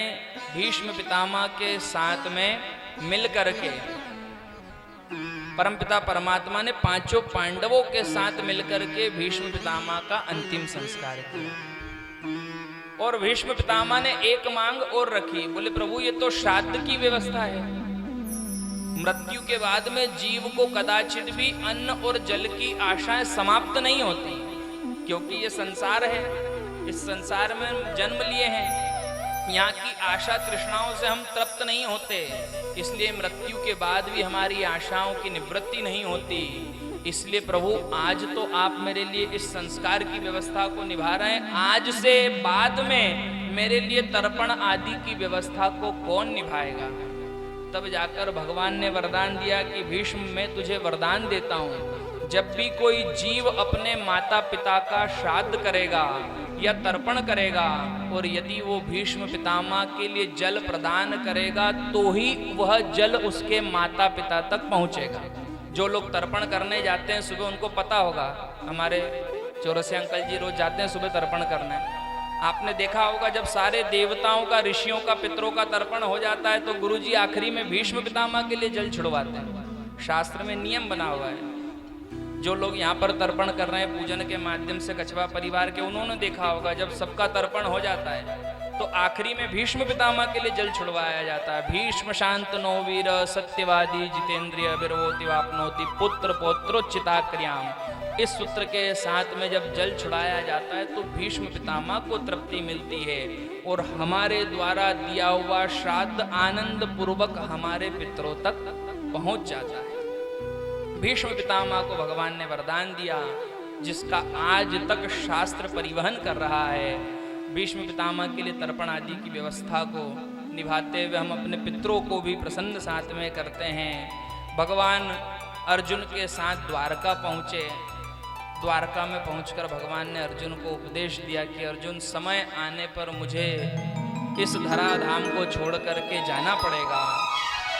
भीष्म पितामह के साथ में मिलकर के परमपिता परमात्मा ने पांचों पांडवों के साथ मिलकर के भीष्म पितामह का अंतिम संस्कार किया। और भीष्म पितामह ने एक मांग और रखी, बोले प्रभु ये तो श्राद्ध की व्यवस्था है, मृत्यु के बाद में जीव को कदाचित भी अन्न और जल की आशाएं समाप्त नहीं होती, क्योंकि ये संसार है, इस संसार में जन्म लिए हैं, यहाँ की आशा तृष्णाओं से हम तृप्त नहीं होते, इसलिए मृत्यु के बाद भी हमारी आशाओं की निवृत्ति नहीं होती। इसलिए प्रभु आज तो आप मेरे लिए इस संस्कार की व्यवस्था को निभा रहे हैं, आज से बाद में मेरे लिए तर्पण आदि की व्यवस्था को कौन निभाएगा। तब जाकर भगवान ने वरदान दिया कि भीष्म मैं तुझे वरदान देता हूँ, जब भी कोई जीव अपने माता पिता का श्राद्ध करेगा या तर्पण करेगा और यदि वो भीष्म पितामह के लिए जल प्रदान करेगा तो ही वह जल उसके माता पिता तक पहुँचेगा। जो लोग तर्पण करने जाते हैं सुबह, उनको पता होगा, हमारे चौरसिया अंकल जी रोज जाते हैं सुबह तर्पण करने। आपने देखा होगा जब सारे देवताओं का, ऋषियों का, पितरों का तर्पण हो जाता है तो गुरुजी आखिरी में भीष्म पितामह के लिए जल छिड़वाते हैं। शास्त्र में नियम बना हुआ है। जो लोग यहाँ पर तर्पण कर रहे हैं पूजन के माध्यम से कछवा परिवार के, उन्होंने देखा होगा जब सबका तर्पण हो जाता है तो आखिरी में भीष्म पितामह के लिए जल छुड़वाया जाता है। भीष्म शांतनो वीर सत्यवादी जितेंद्रिय विरवोति वापनोति पुत्र पौत्रोच्चिताक्रियाम। इस सूत्र के साथ में जब जल छुड़ाया जाता है तो भीष्म पितामह को तृप्ति मिलती है और हमारे द्वारा दिया हुआ श्राद्ध आनंद पूर्वक हमारे पितरों तक पहुंच जाता है। भीष्म पितामह को भगवान ने वरदान दिया जिसका आज तक शास्त्र परिवहन कर रहा है। भीष्म पितामह के लिए तर्पण आदि की व्यवस्था को निभाते हुए हम अपने पितरों को भी प्रसन्न साथ में करते हैं। भगवान अर्जुन के साथ द्वारका पहुँचे। द्वारका में पहुंचकर भगवान ने अर्जुन को उपदेश दिया कि अर्जुन समय आने पर मुझे इस धराधाम को छोड़ करके जाना पड़ेगा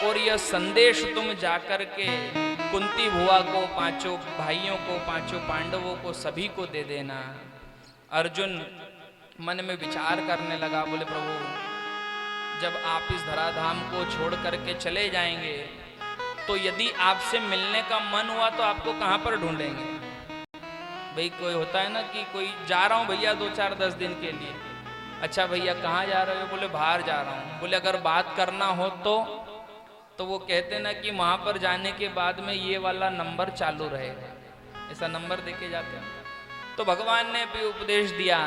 और यह संदेश तुम जाकर के कुंती भुआ को, पांचों भाइयों को, पांचों पांडवों को, सभी को दे देना। अर्जुन मन में विचार करने लगा, बोले प्रभु जब आप इस धराधाम को छोड़ करके चले जाएंगे तो यदि आपसे मिलने का मन हुआ तो आपको कहाँ पर ढूंढेंगे। भाई कोई होता है ना कि कोई जा रहा हूँ भैया 2-4-10 दिन के लिए। अच्छा भैया कहाँ जा रहे हो? बोले बाहर जा रहा हूँ। बोले अगर बात करना हो तो वो कहते ना कि वहाँ पर जाने के बाद में ये वाला नंबर चालू रहेगा, ऐसा नंबर देके जाते हैं। तो भगवान ने भी उपदेश दिया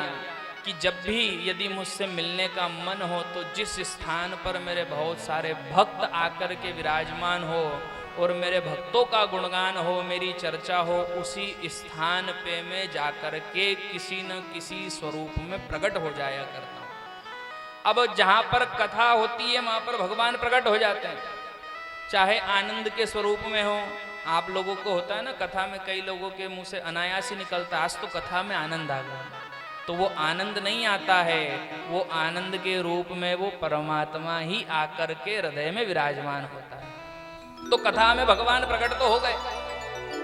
कि जब भी यदि मुझसे मिलने का मन हो तो जिस स्थान पर मेरे बहुत सारे भक्त आकर के विराजमान हो और मेरे भक्तों का गुणगान हो, मेरी चर्चा हो, उसी स्थान पे मैं जाकर के किसी न किसी स्वरूप में प्रकट हो जाया करता हूँ। अब जहाँ पर कथा होती है वहाँ पर भगवान प्रकट हो जाते हैं, चाहे आनंद के स्वरूप में हो। आप लोगों को होता है ना कथा में, कई लोगों के मुंह से अनायास ही निकलता है आज तो कथा में आनंद आ गया, तो वो आनंद नहीं आता है, वो आनंद के रूप में वो परमात्मा ही आकर के हृदय में विराजमान होता है। तो कथा में भगवान प्रकट तो हो गए।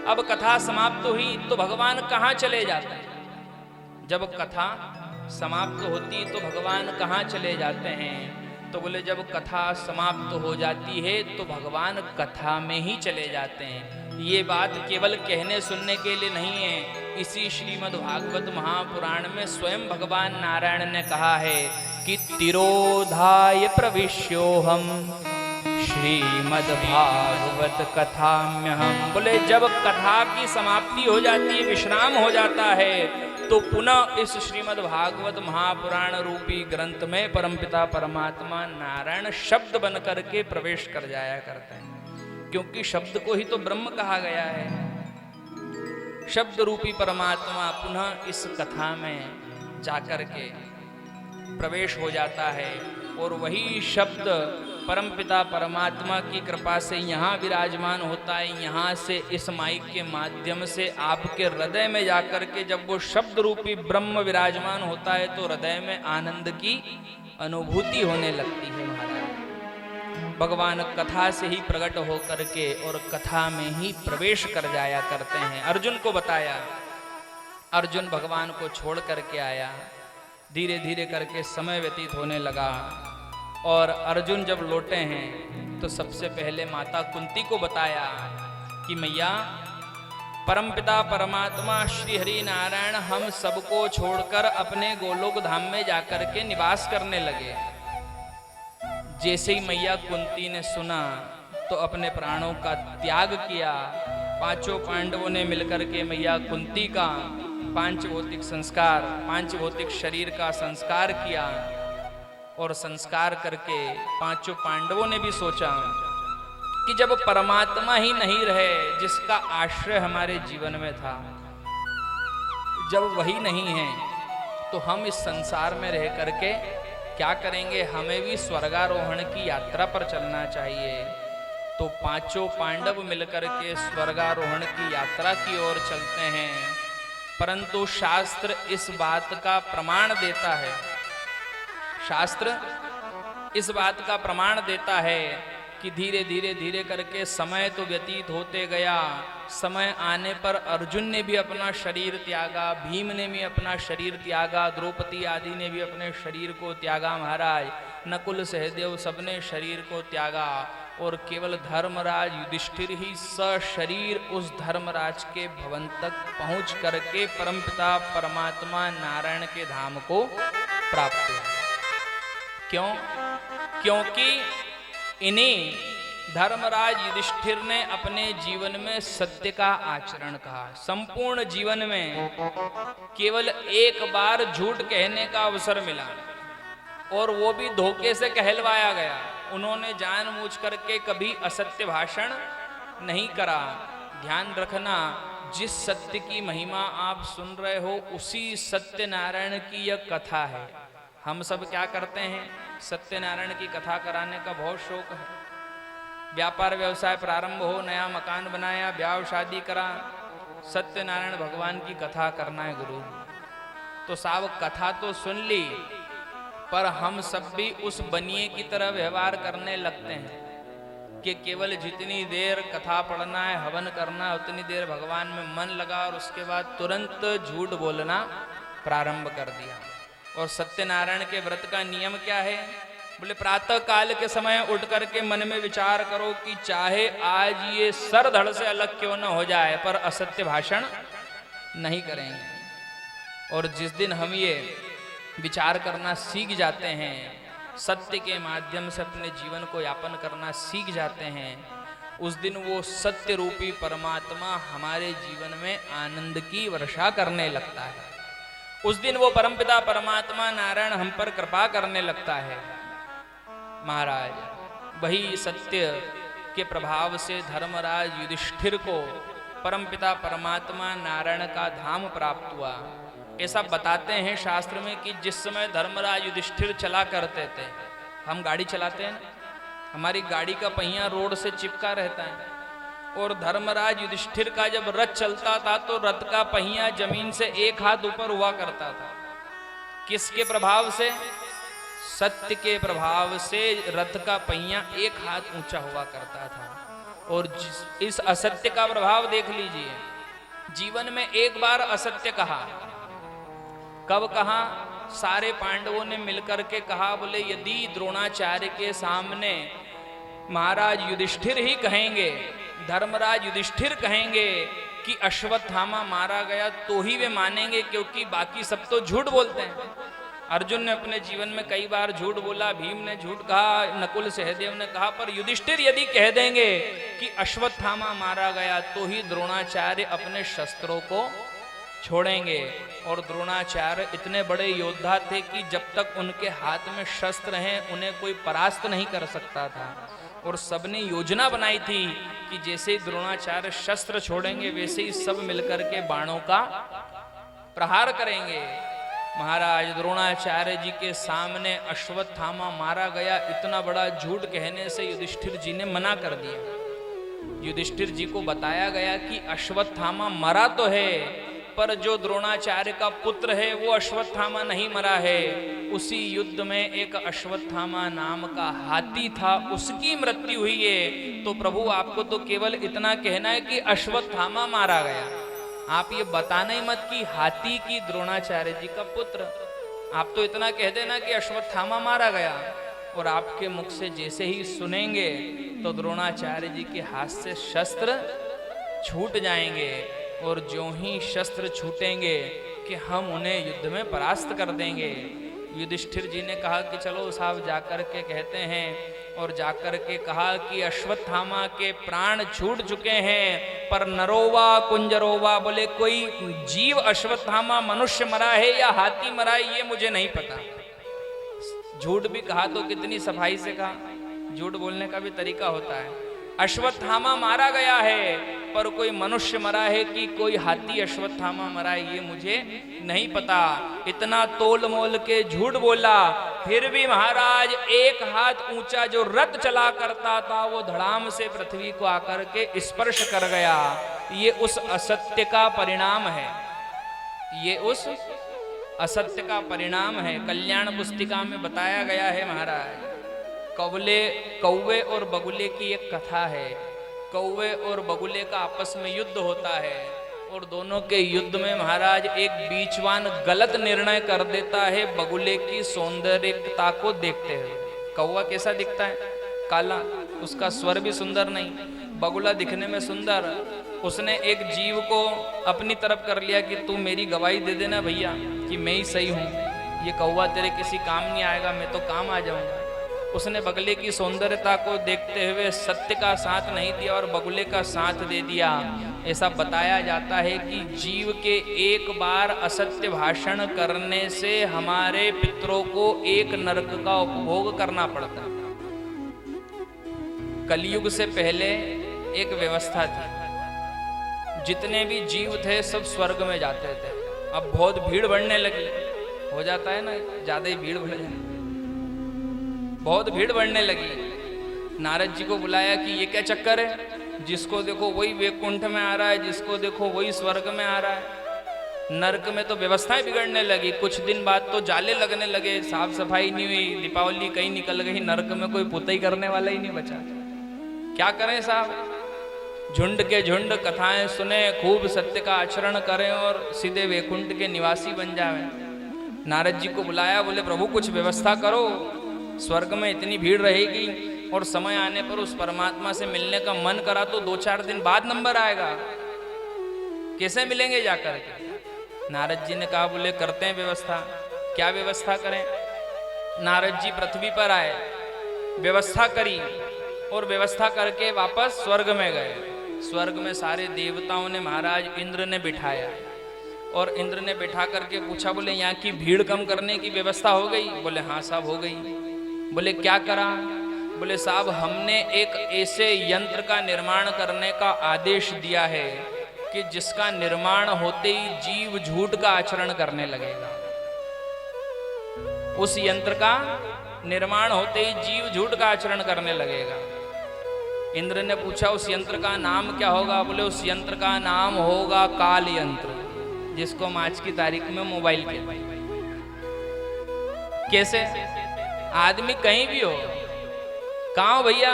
अब कथा समाप्त हुई तो भगवान कहाँ चले जाते हैं? जब कथा समाप्त होती तो भगवान कहाँ चले जाते हैं? तो बोले जब कथा समाप्त हो जाती है तो भगवान कथा में ही चले जाते हैं। ये बात केवल कहने सुनने के लिए नहीं है, इसी श्रीमद् भागवत महापुराण में स्वयं भगवान नारायण ने कहा है कि तिरोधाय प्रविश्योहम श्रीमद् भागवत कथाम्यहम। बोले जब कथा की समाप्ति हो जाती है, विश्राम हो जाता है, तो पुनः इस श्रीमद् भागवत महापुराण रूपी ग्रंथ में परमपिता परमात्मा नारायण शब्द बन करके प्रवेश कर जाया करते हैं, क्योंकि शब्द को ही तो ब्रह्म कहा गया है। शब्द रूपी परमात्मा पुनः इस कथा में जाकर के प्रवेश हो जाता है और वही शब्द परमपिता परमात्मा की कृपा से यहाँ विराजमान होता है। यहाँ से इस माइक के माध्यम से आपके हृदय में जाकर के जब वो शब्द रूपी ब्रह्म विराजमान होता है तो हृदय में आनंद की अनुभूति होने लगती है। महाराज भगवान कथा से ही प्रकट होकर के और कथा में ही प्रवेश कर जाया करते हैं। अर्जुन को बताया, अर्जुन भगवान को छोड़ करके आया। धीरे धीरे करके समय व्यतीत होने लगा और अर्जुन जब लौटे हैं तो सबसे पहले माता कुंती को बताया कि मैया परमपिता परमात्मा श्री हरि नारायण हम सबको छोड़कर अपने गोलोक धाम में जाकर के निवास करने लगे। जैसे ही मैया कुंती ने सुना तो अपने प्राणों का त्याग किया। पांचों पांडवों ने मिलकर के मैया कुंती का पांच भौतिक संस्कार, पांच भौतिक शरीर का संस्कार किया और संस्कार करके पांचों पांडवों ने भी सोचा कि जब परमात्मा ही नहीं रहे जिसका आश्रय हमारे जीवन में था, जब वही नहीं है तो हम इस संसार में रह करके क्या करेंगे, हमें भी स्वर्गारोहण की यात्रा पर चलना चाहिए। तो पांचों पांडव मिलकर के स्वर्गारोहण की यात्रा की ओर चलते हैं। परंतु शास्त्र इस बात का प्रमाण देता है, शास्त्र इस बात का प्रमाण देता है कि धीरे धीरे धीरे करके समय तो व्यतीत होते गया। समय आने पर अर्जुन ने भी अपना शरीर त्यागा, भीम ने भी अपना शरीर त्यागा, द्रौपदी आदि ने भी अपने शरीर को त्यागा महाराज, नकुल सहदेव सबने शरीर को त्यागा और केवल धर्मराज युधिष्ठिर ही सशरीर उस धर्मराज के भवन तक पहुंच करके परमपिता परमात्मा नारायण के धाम को प्राप्त हुआ। क्यों? क्योंकि इन्हीं धर्मराज युधिष्ठिर ने अपने जीवन में सत्य का आचरण कहा। संपूर्ण जीवन में केवल एक बार झूठ कहने का अवसर मिला और वो भी धोखे से कहलवाया गया। उन्होंने जानबूझ करके कभी असत्य भाषण नहीं करा। ध्यान रखना, जिस सत्य की महिमा आप सुन रहे हो उसी सत्यनारायण की यह कथा है। हम सब क्या करते हैं, सत्यनारायण की कथा कराने का बहुत शौक है। व्यापार व्यवसाय प्रारंभ हो, नया मकान बनाया, ब्याह शादी करा, सत्यनारायण भगवान की कथा करना है गुरु। तो साहब कथा तो सुन ली, पर हम सब भी उस बनिए की तरह व्यवहार करने लगते हैं कि केवल जितनी देर कथा पढ़ना है, हवन करना है, उतनी देर भगवान में मन लगा और उसके बाद तुरंत झूठ बोलना प्रारंभ कर दिया। और सत्यनारायण के व्रत का नियम क्या है? बोले प्रातः काल के समय उठ करके मन में विचार करो कि चाहे आज ये सर धड़ से अलग क्यों न हो जाए, पर असत्य भाषण नहीं करेंगे। और जिस दिन हम ये विचार करना सीख जाते हैं, सत्य के माध्यम से अपने जीवन को यापन करना सीख जाते हैं, उस दिन वो सत्य रूपी परमात्मा हमारे जीवन में आनंद की वर्षा करने लगता है। उस दिन वो परमपिता परमात्मा नारायण हम पर कृपा करने लगता है। महाराज वही सत्य के प्रभाव से धर्मराज युधिष्ठिर को परमपिता परमात्मा नारायण का धाम प्राप्त हुआ। ऐसा बताते हैं शास्त्र में कि जिस समय धर्मराज युधिष्ठिर चला करते थे, हम गाड़ी चलाते हैं, हमारी गाड़ी का पहिया रोड से चिपका रहता है, और धर्मराज युधिष्ठिर का जब रथ चलता था तो रथ का पहिया जमीन से एक हाथ ऊपर हुआ करता था। किसके प्रभाव से? सत्य के प्रभाव से रथ का पहिया एक हाथ ऊंचा हुआ करता था। और इस असत्य का प्रभाव देख लीजिए, जीवन में एक बार असत्य कहा। कब कहा? सारे पांडवों ने मिलकर के कहा, बोले यदि द्रोणाचार्य के सामने महाराज युधिष्ठिर ही कहेंगे, धर्मराज युधिष्ठिर कहेंगे कि अश्वत्थामा मारा गया तो ही वे मानेंगे, क्योंकि बाकी सब तो झूठ बोलते हैं। अर्जुन ने अपने जीवन में कई बार झूठ बोला, भीम ने झूठ कहा, नकुल सहदेव ने कहा, पर युधिष्ठिर यदि कह देंगे कि अश्वत्थामा मारा गया तो ही द्रोणाचार्य अपने शस्त्रों को छोड़ेंगे। और द्रोणाचार्य इतने बड़े योद्धा थे कि जब तक उनके हाथ में शस्त्र हैं उन्हें कोई परास्त नहीं कर सकता था। और सबने योजना बनाई थी कि जैसे ही द्रोणाचार्य शस्त्र छोड़ेंगे वैसे ही सब मिलकर के बाणों का प्रहार करेंगे। महाराज द्रोणाचार्य जी के सामने अश्वत्थामा मारा गया, इतना बड़ा झूठ कहने से युधिष्ठिर जी ने मना कर दिया। युधिष्ठिर जी को बताया गया कि अश्वत्थामा मरा तो है, पर जो द्रोणाचार्य का पुत्र है वो अश्वत्थामा नहीं मरा है। उसी युद्ध में एक अश्वत्थामा नाम का हाथी था, उसकी मृत्यु हुई है। तो प्रभु आपको तो केवल इतना कहना है कि अश्वत्थामा मारा गया, आप ये बताना ही मत कि हाथी की द्रोणाचार्य जी का पुत्र। आप तो इतना कह देना कि अश्वत्थामा मारा गया, और आपके मुख से जैसे ही सुनेंगे तो द्रोणाचार्य जी के हाथ से शस्त्र छूट जाएंगे। और जो ही शस्त्र छूटेंगे कि हम उन्हें युद्ध में परास्त कर देंगे। युधिष्ठिर जी ने कहा कि चलो साहब जाकर के कहते हैं, और जाकर के कहा कि अश्वत्थामा के प्राण छूट चुके हैं, पर नरोवा कुंजरोवा, बोले कोई जीव अश्वत्थामा मनुष्य मरा है या हाथी मरा है ये मुझे नहीं पता। झूठ भी कहा तो कितनी सफाई से कहा, झूठ बोलने का भी तरीका होता है। अश्वत्थामा मारा गया है, पर कोई मनुष्य मरा है कि कोई हाथी अश्वत्थामा मरा है ये मुझे नहीं पता। इतना तोल मोल के झूठ बोला, फिर भी महाराज एक हाथ ऊंचा जो रथ चला करता था वो धड़ाम से पृथ्वी को आकर के स्पर्श कर गया। ये उस असत्य का परिणाम है, ये उस असत्य का परिणाम है। कल्याण पुस्तिका में बताया गया है महाराज, कौवे और बगुले की एक कथा है। कौवे और बगुले का आपस में युद्ध होता है और दोनों के युद्ध में महाराज एक बीचवान गलत निर्णय कर देता है बगुले की सौंदर्यता को देखते हुए। कौवा कैसा दिखता है? काला, उसका स्वर भी सुंदर नहीं, बगुला दिखने में सुंदर। उसने एक जीव को अपनी तरफ कर लिया कि तू मेरी गवाही दे देना भैया कि मैं ही सही हूँ, ये कौवा तेरे किसी काम नहीं आएगा, मैं तो काम आ जाऊंगा। उसने बगुले की सौंदर्यता को देखते हुए सत्य का साथ नहीं दिया और बगुले का साथ दे दिया। ऐसा बताया जाता है कि जीव के एक बार असत्य भाषण करने से हमारे पितरों को एक नरक का उपभोग करना पड़ता है। कलयुग से पहले एक व्यवस्था थी, जितने भी जीव थे सब स्वर्ग में जाते थे। अब बहुत भीड़ बढ़ने लगी, हो जाता है ना, ज्यादा ही भीड़ बढ़ जाए, बहुत भीड़ बढ़ने लगी। नारद जी को बुलाया कि ये क्या चक्कर है, जिसको देखो वही वैकुंठ में आ रहा है, जिसको देखो वही स्वर्ग में आ रहा है। नरक में तो व्यवस्थाएं बिगड़ने लगी। कुछ दिन बाद तो जाले लगने लगे, साफ सफाई नहीं हुई, दीपावली कहीं निकल गई, नरक में कोई पुताई करने वाला ही नहीं बचा। क्या करें साहब, झुंड के झुंड कथाएं सुने, खूब सत्य का आचरण करें और सीधे वैकुंठ के निवासी बन जाए। नारद जी को बुलाया, बोले प्रभु कुछ व्यवस्था करो, स्वर्ग में इतनी भीड़ रहेगी और समय आने पर उस परमात्मा से मिलने का मन करा तो 2-4 दिन बाद नंबर आएगा, कैसे मिलेंगे जाकर के। नारद जी ने कहा, बोले करते हैं व्यवस्था। क्या व्यवस्था करें? नारद जी पृथ्वी पर आए, व्यवस्था करी और व्यवस्था करके वापस स्वर्ग में गए। स्वर्ग में सारे देवताओं ने महाराज इंद्र ने बिठाया और इंद्र ने बिठा करके पूछा, बोले यहाँ की भीड़ कम करने की व्यवस्था हो गई? बोले हाँ साहब हो गई। बोले क्या करा? बोले साहब हमने एक ऐसे यंत्र का निर्माण करने का आदेश दिया है कि जिसका निर्माण होते ही जीव झूठ का आचरण करने लगेगा। उस यंत्र का निर्माण होते ही जीव झूठ का आचरण करने लगेगा। इंद्र ने पूछा उस यंत्र का नाम क्या होगा? बोले उस यंत्र का नाम होगा काल यंत्र, जिसको हम आज की तारीख में मोबाइल कहते हैं। कैसे? आदमी कहीं भी हो, कहाँ हो भैया?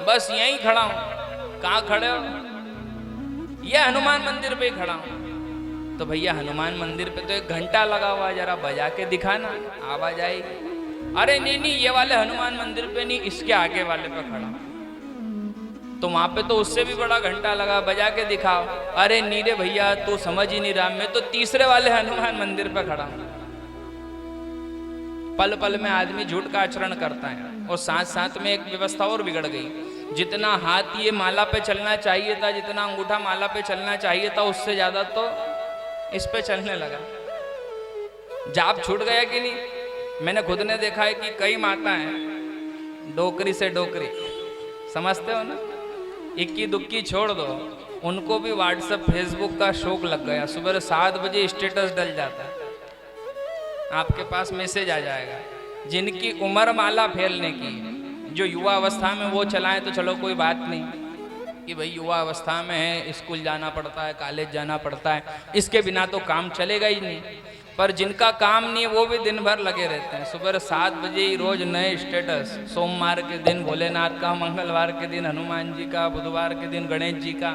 बस यहीं खड़ा हूं। कहाँ खड़े हो? ये हनुमान मंदिर पे खड़ा हूं। तो भैया हनुमान मंदिर पे तो एक घंटा लगा हुआ, जरा बजा के दिखाना, आवाज आएगी। अरे नहीं नहीं, ये वाले हनुमान मंदिर पे नहीं, इसके आगे वाले पे खड़ा। तो वहां पे तो उससे भी बड़ा घंटा लगा, बजा के दिखाओ। अरे नीरे भैया तू समझ ही नहीं रहा, मैं तो तीसरे वाले हनुमान मंदिर पे खड़ा हूं। पल पल में आदमी झूठ का आचरण करता है। और साथ साथ में एक व्यवस्था और बिगड़ गई। जितना हाथ ये माला पे चलना चाहिए था, जितना अंगूठा माला पे चलना चाहिए था, उससे ज्यादा तो इस पे चलने लगा। जाप छूट गया कि नहीं? मैंने खुद ने देखा है कि कई माताएं डोकरी से डोकरी, समझते हो ना, इक्की दुक्की छोड़ दो, उनको भी व्हाट्सएप फेसबुक का शौक लग गया। सुबह 7 बजे स्टेटस डल जाता है, आपके पास मैसेज आ जाएगा। जिनकी उम्र माला फैलने की, जो युवा अवस्था में वो चलाएं तो चलो कोई बात नहीं कि भाई युवा अवस्था में है, स्कूल जाना पड़ता है, कॉलेज जाना पड़ता है, इसके बिना तो काम चलेगा ही नहीं। पर जिनका काम नहीं है वो भी दिन भर लगे रहते हैं। सुबह 7 बजे ही रोज नए स्टेटस, सोमवार के दिन भोलेनाथ का, मंगलवार के दिन हनुमान जी का, बुधवार के दिन गणेश जी का,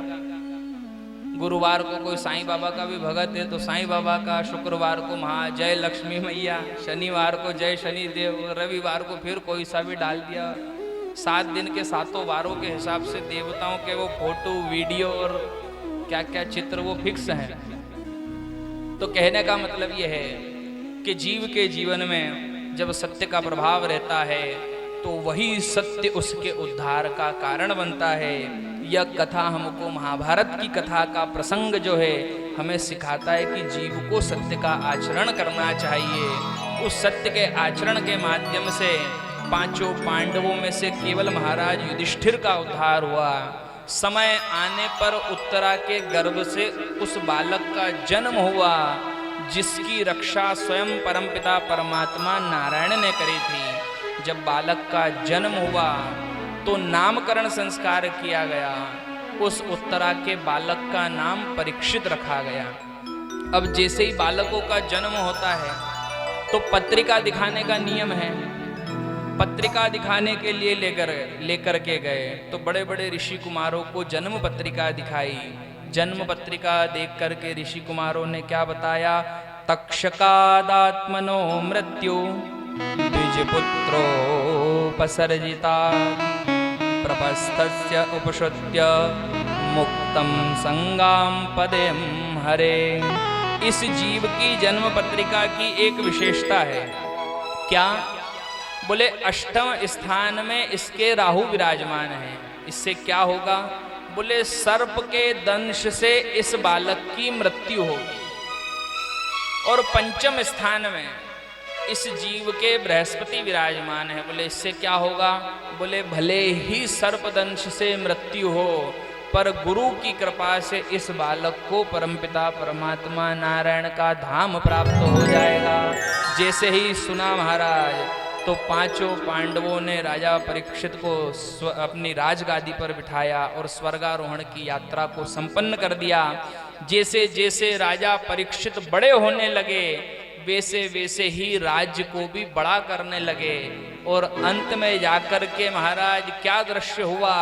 गुरुवार को कोई साईं बाबा का भी भगत है तो साईं बाबा का, शुक्रवार को महा जय लक्ष्मी मैया, शनिवार को जय शनि देव, रविवार को फिर कोई सा भी डाल दिया। 7 दिन के 7 वारों के हिसाब से देवताओं के वो फोटो वीडियो और क्या क्या चित्र वो फिक्स हैं। तो कहने का मतलब ये है कि जीव के जीवन में जब सत्य का प्रभाव रहता है तो वही सत्य उसके उद्धार का कारण बनता है। यह कथा हमको महाभारत की कथा का प्रसंग जो है हमें सिखाता है कि जीव को सत्य का आचरण करना चाहिए। उस सत्य के आचरण के माध्यम से पांचों पांडवों में से केवल महाराज युधिष्ठिर का उद्धार हुआ। समय आने पर उत्तरा के गर्भ से उस बालक का जन्म हुआ, जिसकी रक्षा स्वयं परमपिता परमात्मा नारायण ने करी थी। जब बालक का जन्म हुआ तो नामकरण संस्कार किया गया। उस उत्तरा के बालक का नाम परीक्षित रखा गया। अब जैसे ही बालकों का जन्म होता है तो पत्रिका दिखाने का नियम है। पत्रिका दिखाने के लिए लेकर के गए तो बड़े बड़े ऋषि कुमारों को जन्म पत्रिका दिखाई। जन्म पत्रिका देख करके ऋषि कुमारों ने क्या बताया? तक्षकादात्मनो मृत्यु द्विजपुत्रोपसर्जिता प्रपस्थस्य उपश्रुत्य मुक्तम संगाम पदेम हरे। इस जीव की जन्म पत्रिका की एक विशेषता है। क्या? बोले अष्टम स्थान में इसके राहु विराजमान है। इससे क्या होगा? बोले सर्प के दंश से इस बालक की मृत्यु होगी। और पंचम स्थान में इस जीव के बृहस्पति विराजमान है। बोले इससे क्या होगा? बोले भले ही सर्प दंश से मृत्यु हो, पर गुरु की कृपा से इस बालक को परमपिता परमात्मा नारायण का धाम प्राप्त हो जाएगा। जैसे ही सुना महाराज तो पांचों पांडवों ने राजा परीक्षित को अपनी राजगादी पर बिठाया और स्वर्गारोहण की यात्रा को संपन्न कर दिया। जैसे जैसे राजा परीक्षित बड़े होने लगे वैसे वैसे ही राज्य को भी बड़ा करने लगे। और अंत में जाकर के महाराज क्या दृश्य हुआ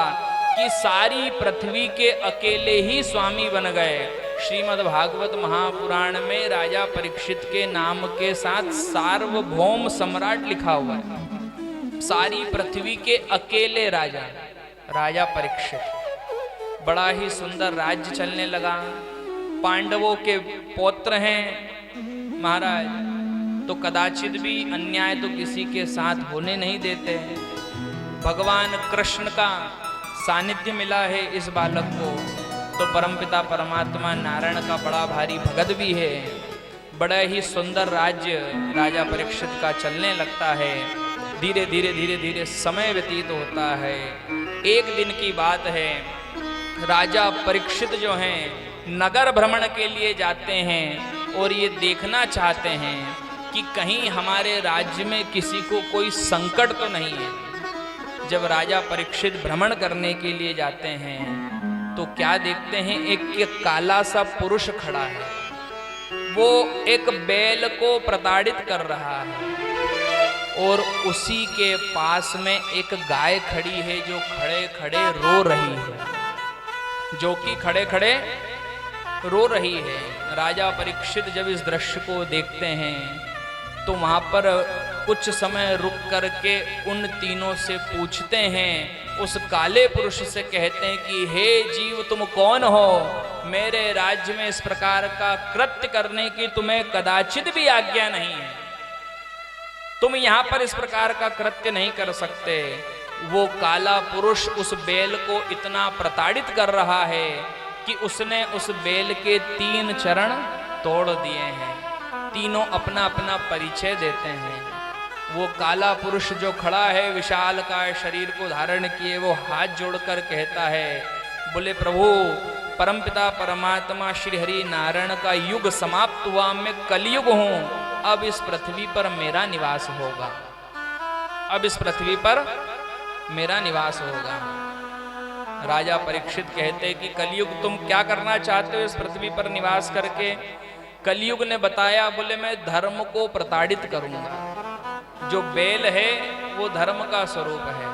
कि सारी पृथ्वी के अकेले ही स्वामी बन गए। श्रीमद् भागवत महापुराण में राजा परीक्षित के नाम के साथ सार्वभौम सम्राट लिखा हुआ है। सारी पृथ्वी के अकेले राजा, राजा परीक्षित। बड़ा ही सुंदर राज्य चलने लगा। पांडवों के पौत्र हैं महाराज, तो कदाचित भी अन्याय तो किसी के साथ होने नहीं देते। भगवान कृष्ण का सानिध्य मिला है इस बालक को, तो परमपिता परमात्मा नारायण का बड़ा भारी भगत भी है। बड़ा ही सुंदर राज्य राजा परीक्षित का चलने लगता है। धीरे धीरे धीरे धीरे समय व्यतीत होता है। एक दिन की बात है, राजा परीक्षित जो हैं नगर भ्रमण के लिए जाते हैं और ये देखना चाहते हैं कि कहीं हमारे राज्य में किसी को कोई संकट तो नहीं है। जब राजा परीक्षित भ्रमण करने के लिए जाते हैं तो क्या देखते हैं? एक काला सा पुरुष खड़ा है। वो एक बैल को प्रताड़ित कर रहा है और उसी के पास में एक गाय खड़ी है जो खड़े खड़े रो रही है, जो कि खड़े खड़े रो रही है। राजा परीक्षित जब इस दृश्य को देखते हैं तो वहां पर कुछ समय रुक करके उन तीनों से पूछते हैं। उस काले पुरुष से कहते हैं कि हे जीव, तुम कौन हो? मेरे राज्य में इस प्रकार का कृत्य करने की तुम्हें कदाचित भी आज्ञा नहीं है। तुम यहाँ पर इस प्रकार का कृत्य नहीं कर सकते। वो काला पुरुष उस बैल को इतना प्रताड़ित कर रहा है कि उसने उस बैल के 3 चरण तोड़ दिए हैं। तीनों अपना अपना परिचय देते हैं। वो काला पुरुष जो खड़ा है विशालकाय शरीर को धारण किए, वो हाथ जोड़कर कहता है, बोले प्रभु परमपिता परमात्मा श्री हरि नारायण का युग समाप्त हुआ, मैं कलयुग हूँ। अब इस पृथ्वी पर मेरा निवास होगा। अब इस पृथ्वी पर मेरा निवास होगा। राजा परीक्षित कहते कि कलयुग तुम क्या करना चाहते हो इस पृथ्वी पर निवास करके? कलयुग ने बताया, बोले मैं धर्म को प्रताड़ित करूंगा। जो बैल है वो धर्म का स्वरूप है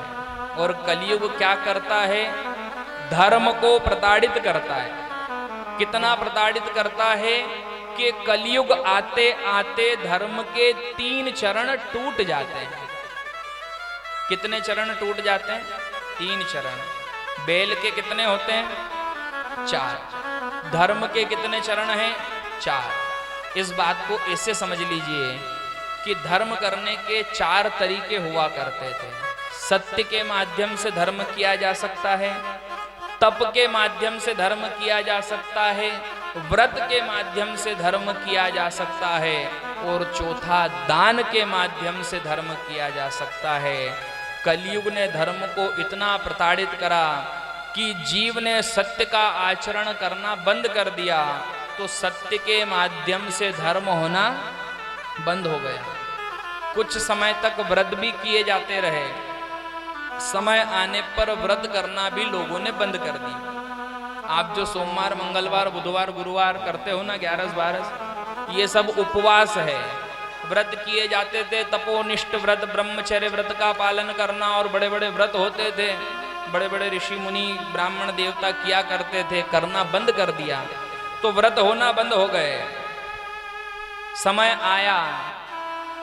और कलयुग क्या करता है? धर्म को प्रताड़ित करता है। कितना प्रताड़ित करता है कि कलयुग आते आते धर्म के 3 चरण टूट जाते हैं। कितने चरण टूट जाते हैं? 3 चरण। बैल के कितने होते हैं? 4। धर्म के कितने चरण हैं? 4। इस बात को ऐसे समझ लीजिए कि धर्म करने के 4 तरीके हुआ करते थे। सत्य के माध्यम से धर्म किया जा सकता है, तप के माध्यम से धर्म किया जा सकता है, व्रत के माध्यम से धर्म किया जा सकता है और चौथा दान के माध्यम से धर्म किया जा सकता है। कलयुग ने धर्म को इतना प्रताड़ित करा कि जीव ने सत्य का आचरण करना बंद कर दिया, तो सत्य के माध्यम से धर्म होना बंद हो गया। कुछ समय तक व्रत भी किए जाते रहे, समय आने पर व्रत करना भी लोगों ने बंद कर दी। आप जो सोमवार, मंगलवार, बुधवार, गुरुवार करते हो ना, 11-12, ये सब उपवास है। व्रत किए जाते थे, तपोनिष्ठ व्रत, ब्रह्मचर्य व्रत का पालन करना, और बड़े बड़े व्रत होते थे, बड़े बड़े ऋषि मुनि ब्राह्मण देवता किया करते थे, करना बंद कर दिया, तो व्रत होना बंद हो गए। समय आया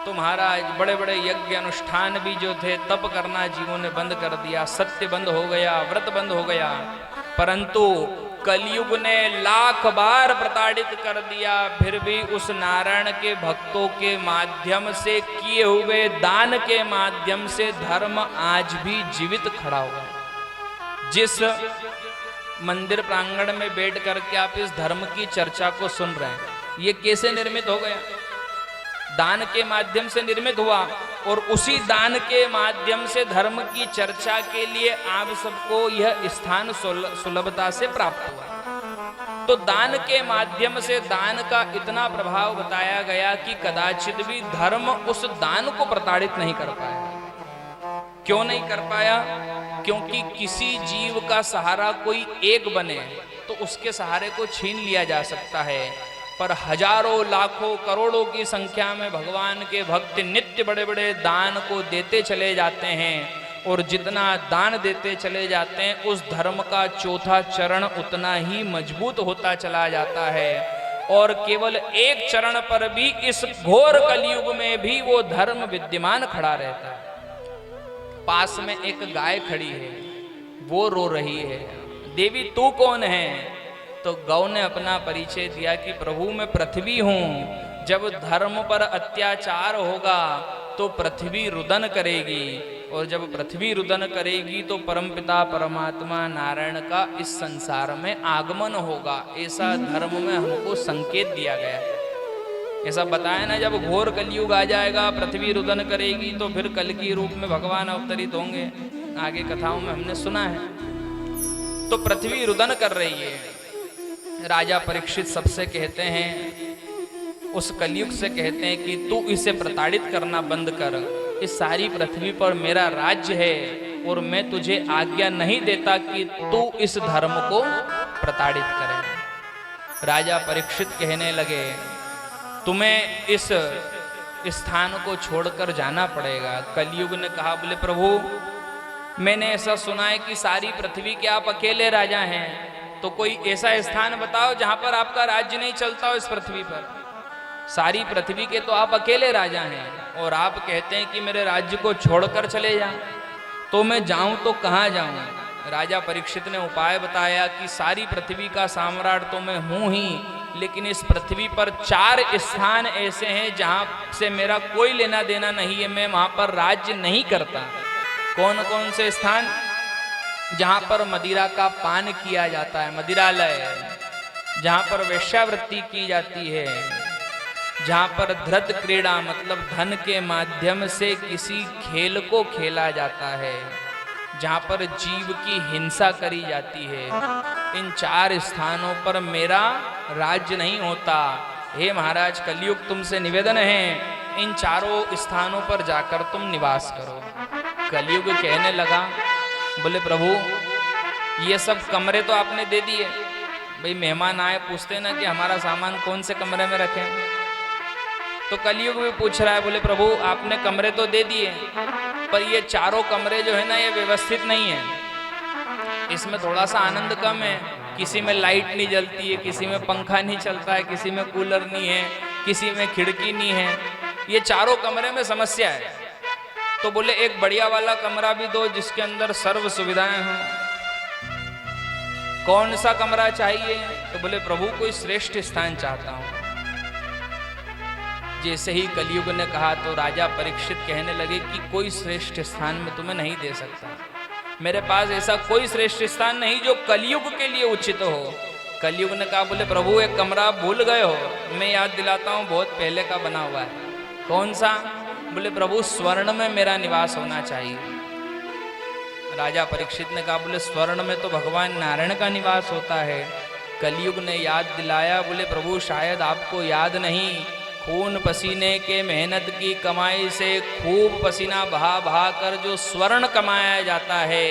तो महाराज बड़े बड़े यज्ञ अनुष्ठान भी जो थे तप करना जीवों ने बंद कर दिया, सत्य बंद हो गया, व्रत बंद हो गया। परंतु कलयुग ने लाख बार प्रताड़ित कर दिया, फिर भी उस नारायण के भक्तों के माध्यम से किए हुए दान के माध्यम से धर्म आज भी जीवित खड़ा हुआ। जिस मंदिर प्रांगण में बैठ करके आप इस धर्म की चर्चा को सुन रहे हैं, ये कैसे निर्मित हो गया? दान के माध्यम से निर्मित हुआ, और उसी दान के माध्यम से धर्म की चर्चा के लिए आप सबको यह स्थान सुलभता से प्राप्त हुआ। तो दान के माध्यम से दान का इतना प्रभाव बताया गया कि कदाचित भी धर्म उस दान को प्रताड़ित नहीं कर पाया। क्यों नहीं कर पाया? क्योंकि किसी जीव का सहारा कोई एक बने तो उसके सहारे को छीन लिया जा सकता है, पर हजारों, लाखों, करोड़ों की संख्या में भगवान के भक्त नित्य बड़े बड़े दान को देते चले जाते हैं, और जितना दान देते चले जाते हैं उस धर्म का चौथा चरण उतना ही मजबूत होता चला जाता है, और केवल एक चरण पर भी इस घोर कलयुग में भी वो धर्म विद्यमान खड़ा रहता है। पास में एक गाय खड़ी है, वो रो रही है, देवी तू कौन है? तो गौ ने अपना परिचय दिया कि प्रभु मैं पृथ्वी हूं। जब धर्म पर अत्याचार होगा तो पृथ्वी रुदन करेगी, और जब पृथ्वी रुदन करेगी तो परमपिता परमात्मा नारायण का इस संसार में आगमन होगा। ऐसा धर्म में हमको संकेत दिया गया है। ऐसा बताया ना, जब घोर कलयुग आ जाएगा, पृथ्वी रुदन करेगी, तो फिर कल की रूप में भगवान अवतरित होंगे। आगे कथाओं में हमने सुना है। तो पृथ्वी रुदन कर रही है। राजा परीक्षित सबसे कहते हैं, उस कलयुग से कहते हैं कि तू इसे प्रताड़ित करना बंद कर। इस सारी पृथ्वी पर मेरा राज्य है, और मैं तुझे आज्ञा नहीं देता कि तू इस धर्म को प्रताड़ित करे। राजा परीक्षित कहने लगे, तुम्हें इस स्थान को छोड़कर जाना पड़ेगा। कलयुग ने कहा, बोले प्रभु मैंने ऐसा सुना है कि सारी पृथ्वी के आप अकेले राजा हैं, तो कोई ऐसा स्थान बताओ जहां पर आपका राज्य नहीं चलता हो। इस पृथ्वी पर सारी पृथ्वी के तो आप अकेले राजा हैं, और आप कहते हैं कि मेरे राज्य को छोड़कर चले जाएं, तो मैं जाऊं तो कहां जाऊं? राजा परीक्षित ने उपाय बताया कि सारी पृथ्वी का सम्राट तो मैं हूं ही, लेकिन इस पृथ्वी पर 4 स्थान ऐसे हैं जहां से मेरा कोई लेना देना नहीं है, मैं वहां पर राज्य नहीं करता। कौन कौन से स्थान? जहां पर मदिरा का पान किया जाता है, मदिरालय, जहां पर वेश्यावृत्ति की जाती है, जहां पर धृत क्रीड़ा मतलब धन के माध्यम से किसी खेल को खेला जाता है, जहां पर जीव की हिंसा करी जाती है, इन 4 स्थानों पर मेरा राज्य नहीं होता। हे महाराज, कलयुग तुमसे निवेदन है, इन 4 स्थानों पर जाकर तुम निवास करो। कलयुग कहने लगा, बोले प्रभु ये सब कमरे तो आपने दे दिए, भाई मेहमान आए पूछते ना कि हमारा सामान कौन से कमरे में रखें, तो कलयुग भी पूछ रहा है, बोले प्रभु आपने कमरे तो दे दिए, पर ये 4 कमरे जो है ना ये व्यवस्थित नहीं है, इसमें थोड़ा सा आनंद कम है। किसी में लाइट नहीं जलती है, किसी में पंखा नहीं चलता है, किसी में कूलर नहीं है, किसी में खिड़की नहीं है, ये 4 कमरे में समस्या है। तो बोले एक बढ़िया वाला कमरा भी दो जिसके अंदर सर्व सुविधाएं हों। कौन सा कमरा चाहिए? तो बोले प्रभु कोई श्रेष्ठ स्थान चाहता हूं। जैसे ही कलयुग ने कहा तो राजा परीक्षित कहने लगे कि कोई श्रेष्ठ स्थान में तुम्हें नहीं दे सकता, मेरे पास ऐसा कोई श्रेष्ठ स्थान नहीं जो कलयुग के लिए उचित हो। कलयुग ने कहा, बोले प्रभु एक कमरा भूल गए हो, मैं याद दिलाता हूँ, बहुत पहले का बना हुआ है। कौन सा? बोले प्रभु स्वर्ण में मेरा निवास होना चाहिए। राजा परीक्षित ने कहा, बोले स्वर्ण में तो भगवान नारायण का निवास होता है। कलयुग ने याद दिलाया, बोले प्रभु शायद आपको याद नहीं, खून पसीने के मेहनत की कमाई से खूब पसीना बहा बहा कर जो स्वर्ण कमाया जाता है,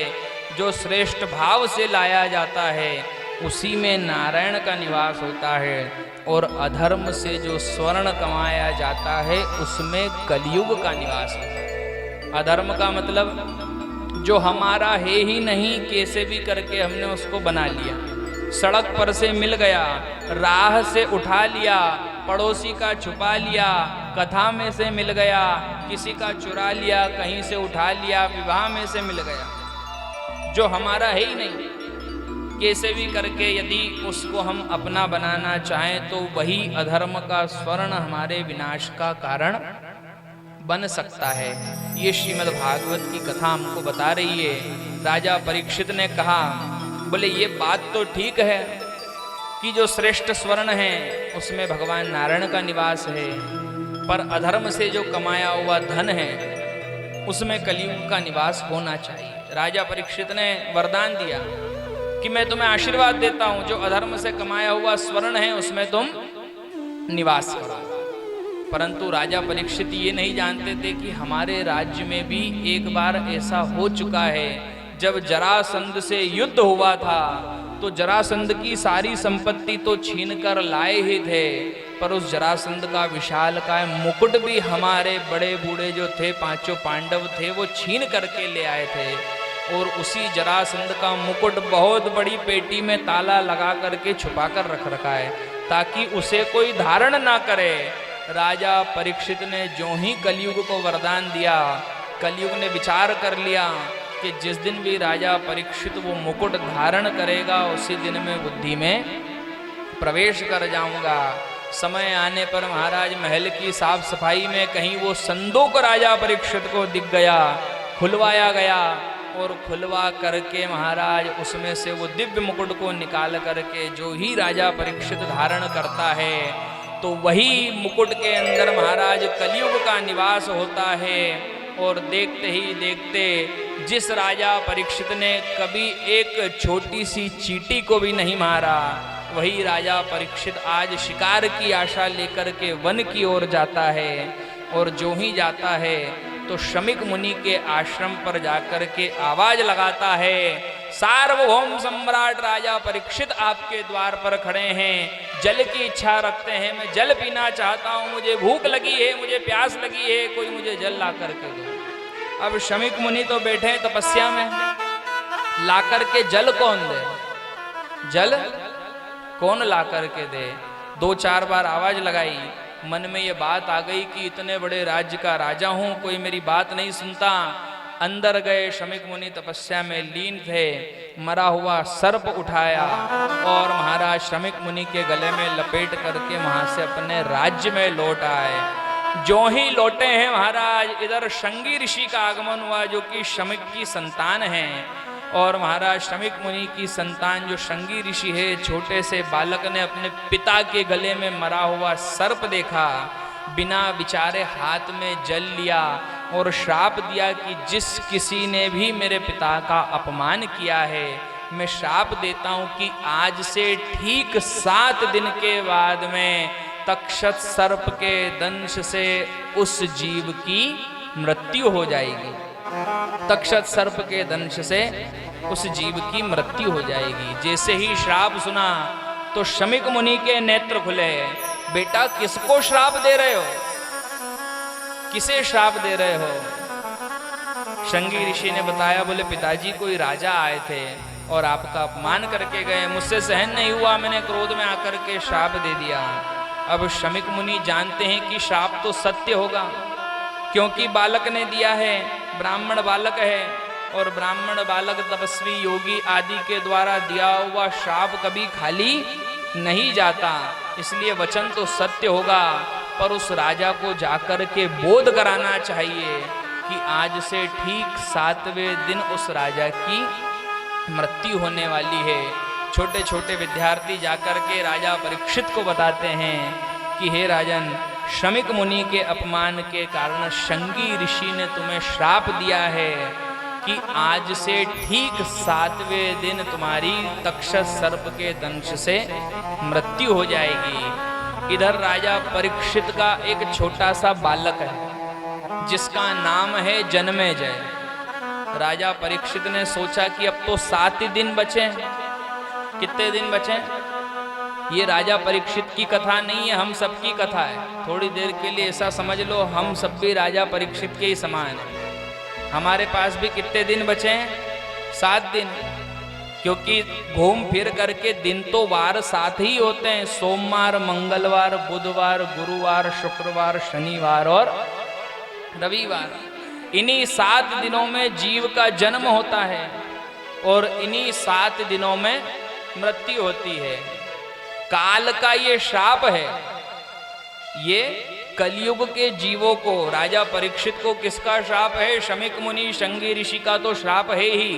जो श्रेष्ठ भाव से लाया जाता है, उसी में नारायण का निवास होता है। और अधर्म से जो स्वर्ण कमाया जाता है उसमें कलयुग का निवास होता है। अधर्म का मतलब जो हमारा है ही नहीं, कैसे भी करके हमने उसको बना लिया, सड़क पर से मिल गया, राह से उठा लिया, पड़ोसी का छुपा लिया, कथा में से मिल गया, किसी का चुरा लिया, कहीं से उठा लिया, विवाह में से मिल गया, जो हमारा है ही नहीं, कैसे भी करके यदि उसको हम अपना बनाना चाहें तो वही अधर्म का स्वर्ण हमारे विनाश का कारण बन सकता है। ये श्रीमद् भागवत की कथा हमको बता रही है। राजा परीक्षित ने कहा, बोले ये बात तो ठीक है कि जो श्रेष्ठ स्वर्ण है उसमें भगवान नारायण का निवास है, पर अधर्म से जो कमाया हुआ धन है उसमें कलयुग का निवास होना चाहिए। राजा परीक्षित ने वरदान दिया कि मैं तुम्हें आशीर्वाद देता हूं, जो अधर्म से कमाया हुआ स्वर्ण है उसमें तुम निवास करो। परंतु राजा परीक्षित ये नहीं जानते थे कि हमारे राज्य में भी एक बार ऐसा हो चुका है। जब जरासंध से युद्ध हुआ था तो जरासंध की सारी संपत्ति तो छीन कर लाए ही थे, पर उस जरासंध का विशालकाय मुकुट भी हमारे बड़े बूढ़े जो थे, पांचों पांडव थे, वो छीन करके ले आए थे। और उसी जरासंध का मुकुट बहुत बड़ी पेटी में ताला लगा करके छुपा कर रख रखा है ताकि उसे कोई धारण ना करे। राजा परीक्षित ने जो ही कलयुग को वरदान दिया, कलयुग ने विचार कर लिया कि जिस दिन भी राजा परीक्षित वो मुकुट धारण करेगा उसी दिन में बुद्धि में प्रवेश कर जाऊंगा। समय आने पर महाराज महल की साफ सफाई में कहीं वो संदूक राजा परीक्षित को दिख गया, खुलवाया गया और खुलवा करके महाराज उसमें से वो दिव्य मुकुट को निकाल करके जो ही राजा परीक्षित धारण करता है तो वही मुकुट के अंदर महाराज कलयुग का निवास होता है। और देखते ही देखते जिस राजा परीक्षित ने कभी एक छोटी सी चींटी को भी नहीं मारा, वही राजा परीक्षित आज शिकार की आशा लेकर के वन की ओर जाता है। और जो ही जाता है तो शमिक मुनि के आश्रम पर जाकर के आवाज लगाता है, सार्वभौम सम्राट राजा परीक्षित आपके द्वार पर खड़े हैं, जल की इच्छा रखते हैं, मैं जल पीना चाहता हूँ, मुझे भूख लगी है, मुझे प्यास लगी है, कोई मुझे जल ला करके दो। अब शमिक मुनि तो बैठे हैं तपस्या में, ला करके जल कौन दे, जल कौन ला करके दे। 2-4 बार आवाज लगाई, मन में ये बात आ गई कि इतने बड़े राज्य का राजा हूं, कोई मेरी बात नहीं सुनता। अंदर गए, शमिक मुनि तपस्या में लीन थे, मरा हुआ सर्प उठाया और महाराज शमिक मुनि के गले में लपेट करके वहां से अपने राज्य में लौट आए। जो ही लौटे हैं महाराज, इधर शंगी ऋषि का आगमन हुआ जो कि शमिक की संतान है। और महाराज शमिक मुनि की संतान जो शंगी ऋषि है, छोटे से बालक ने अपने पिता के गले में मरा हुआ सर्प देखा, बिना विचारे हाथ में जल लिया और श्राप दिया कि जिस किसी ने भी मेरे पिता का अपमान किया है, मैं श्राप देता हूं कि आज से ठीक 7 दिन के बाद में तक्षत सर्प के दंश से उस जीव की मृत्यु हो जाएगी। तक्षत सर्प के दंश से उस जीव की मृत्यु हो जाएगी। जैसे ही श्राप सुना तो शमिक मुनि के नेत्र खुले, बेटा किसको श्राप दे रहे हो, किसे श्राप दे रहे हो। शंगी ऋषि ने बताया, बोले पिताजी कोई राजा आए थे और आपका अपमान करके गए, मुझसे सहन नहीं हुआ, मैंने क्रोध में आकर के श्राप दे दिया। अब शमिक मुनि जानते हैं कि श्राप तो सत्य होगा, क्योंकि बालक ने दिया है, ब्राह्मण बालक है और ब्राह्मण बालक तपस्वी योगी आदि के द्वारा दिया हुआ श्राप कभी खाली नहीं जाता, इसलिए वचन तो सत्य होगा। पर उस राजा को जाकर के बोध कराना चाहिए कि आज से ठीक 7वें दिन उस राजा की मृत्यु होने वाली है। छोटे छोटे विद्यार्थी जाकर के राजा परीक्षित को बताते हैं कि हे राजन, शमिक मुनि के अपमान के कारण शंगी ऋषि ने तुम्हें श्राप दिया है कि आज से ठीक 7वें दिन तुम्हारी तक्षक सर्प के दंश से मृत्यु हो जाएगी। इधर राजा परीक्षित का एक छोटा सा बालक है जिसका नाम है जन्मेजय। राजा परीक्षित ने सोचा कि अब तो 7 ही दिन बचे। कितने दिन बचे? ये राजा परीक्षित की कथा नहीं है, हम सबकी कथा है। थोड़ी देर के लिए ऐसा समझ लो, हम सब भी राजा परीक्षित के ही समान हैं। हमारे पास भी कितने दिन बचे हैं? 7 दिन। क्योंकि घूम फिर करके दिन तो वार 7 ही होते हैं, सोमवार, मंगलवार, बुधवार, गुरुवार, शुक्रवार, शनिवार और रविवार। इन्हीं 7 दिनों में जीव का जन्म होता है और इन्हीं 7 दिनों में मृत्यु होती है। काल का ये श्राप है। ये कलयुग के जीवों को, राजा परीक्षित को किसका श्राप है? शमिक मुनि शंगी ऋषि का तो श्राप है ही,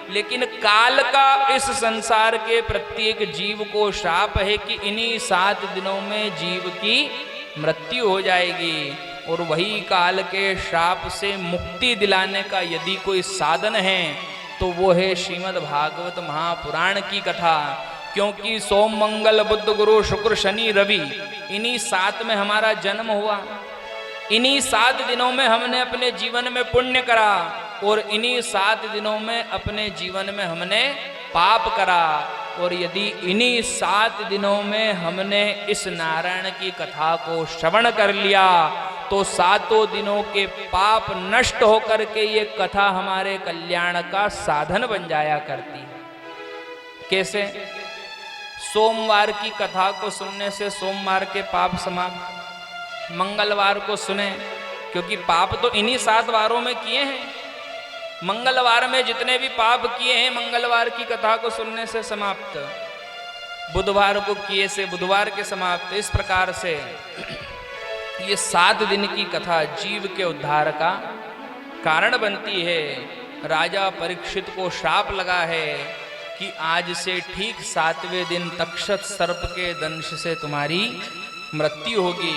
लेकिन काल का इस संसार के प्रत्येक जीव को श्राप है कि इन्हीं 7 दिनों में जीव की मृत्यु हो जाएगी। और वही काल के श्राप से मुक्ति दिलाने का यदि कोई साधन है तो वो है श्रीमद् भागवत महापुराण की कथा। क्योंकि सोम, मंगल, बुध, गुरु, शुक्र, शनि, रवि, इन्हीं 7 में हमारा जन्म हुआ। इन्हीं 7 दिनों में हमने अपने जीवन में पुण्य करा और इन्हीं 7 दिनों में अपने जीवन में हमने पाप करा। और यदि इन्हीं 7 दिनों में हमने इस नारायण की कथा को श्रवण कर लिया तो 7 दिनों के पाप नष्ट होकर के ये कथा हमारे कल्याण का साधन बन जाया करती है। कैसे? सोमवार की कथा को सुनने से सोमवार के पाप समाप्त। मंगलवार को सुने, क्योंकि पाप तो इन्हीं 7 वारों में किए हैं। मंगलवार में जितने भी पाप किए हैं मंगलवार की कथा को सुनने से समाप्त। बुधवार को किए से बुधवार के समाप्त। इस प्रकार से ये 7 दिन की कथा जीव के उद्धार का कारण बनती है। राजा परीक्षित को श्राप लगा है कि आज से ठीक 7वें दिन तक्षक सर्प के दंश से तुम्हारी मृत्यु होगी।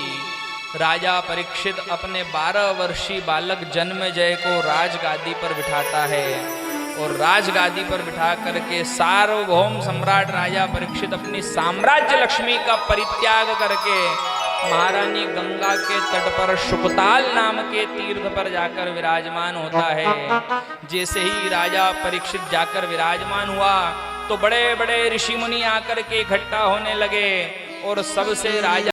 राजा परीक्षित अपने 12 वर्षीय बालक जन्मेजय को राजगादी पर बिठाता है और राजगादी पर बिठा करके सार्वभौम सम्राट राजा परीक्षित अपनी साम्राज्य लक्ष्मी का परित्याग करके महारानी गंगा के तट पर शुकताल नाम के तीर्थ पर जाकर विराजमान होता है। जैसे ही राजा परीक्षित जाकर विराजमान हुआ तो बड़े बड़े ऋषि मुनि आकर के इकट्ठा होने लगे और सबसे राजा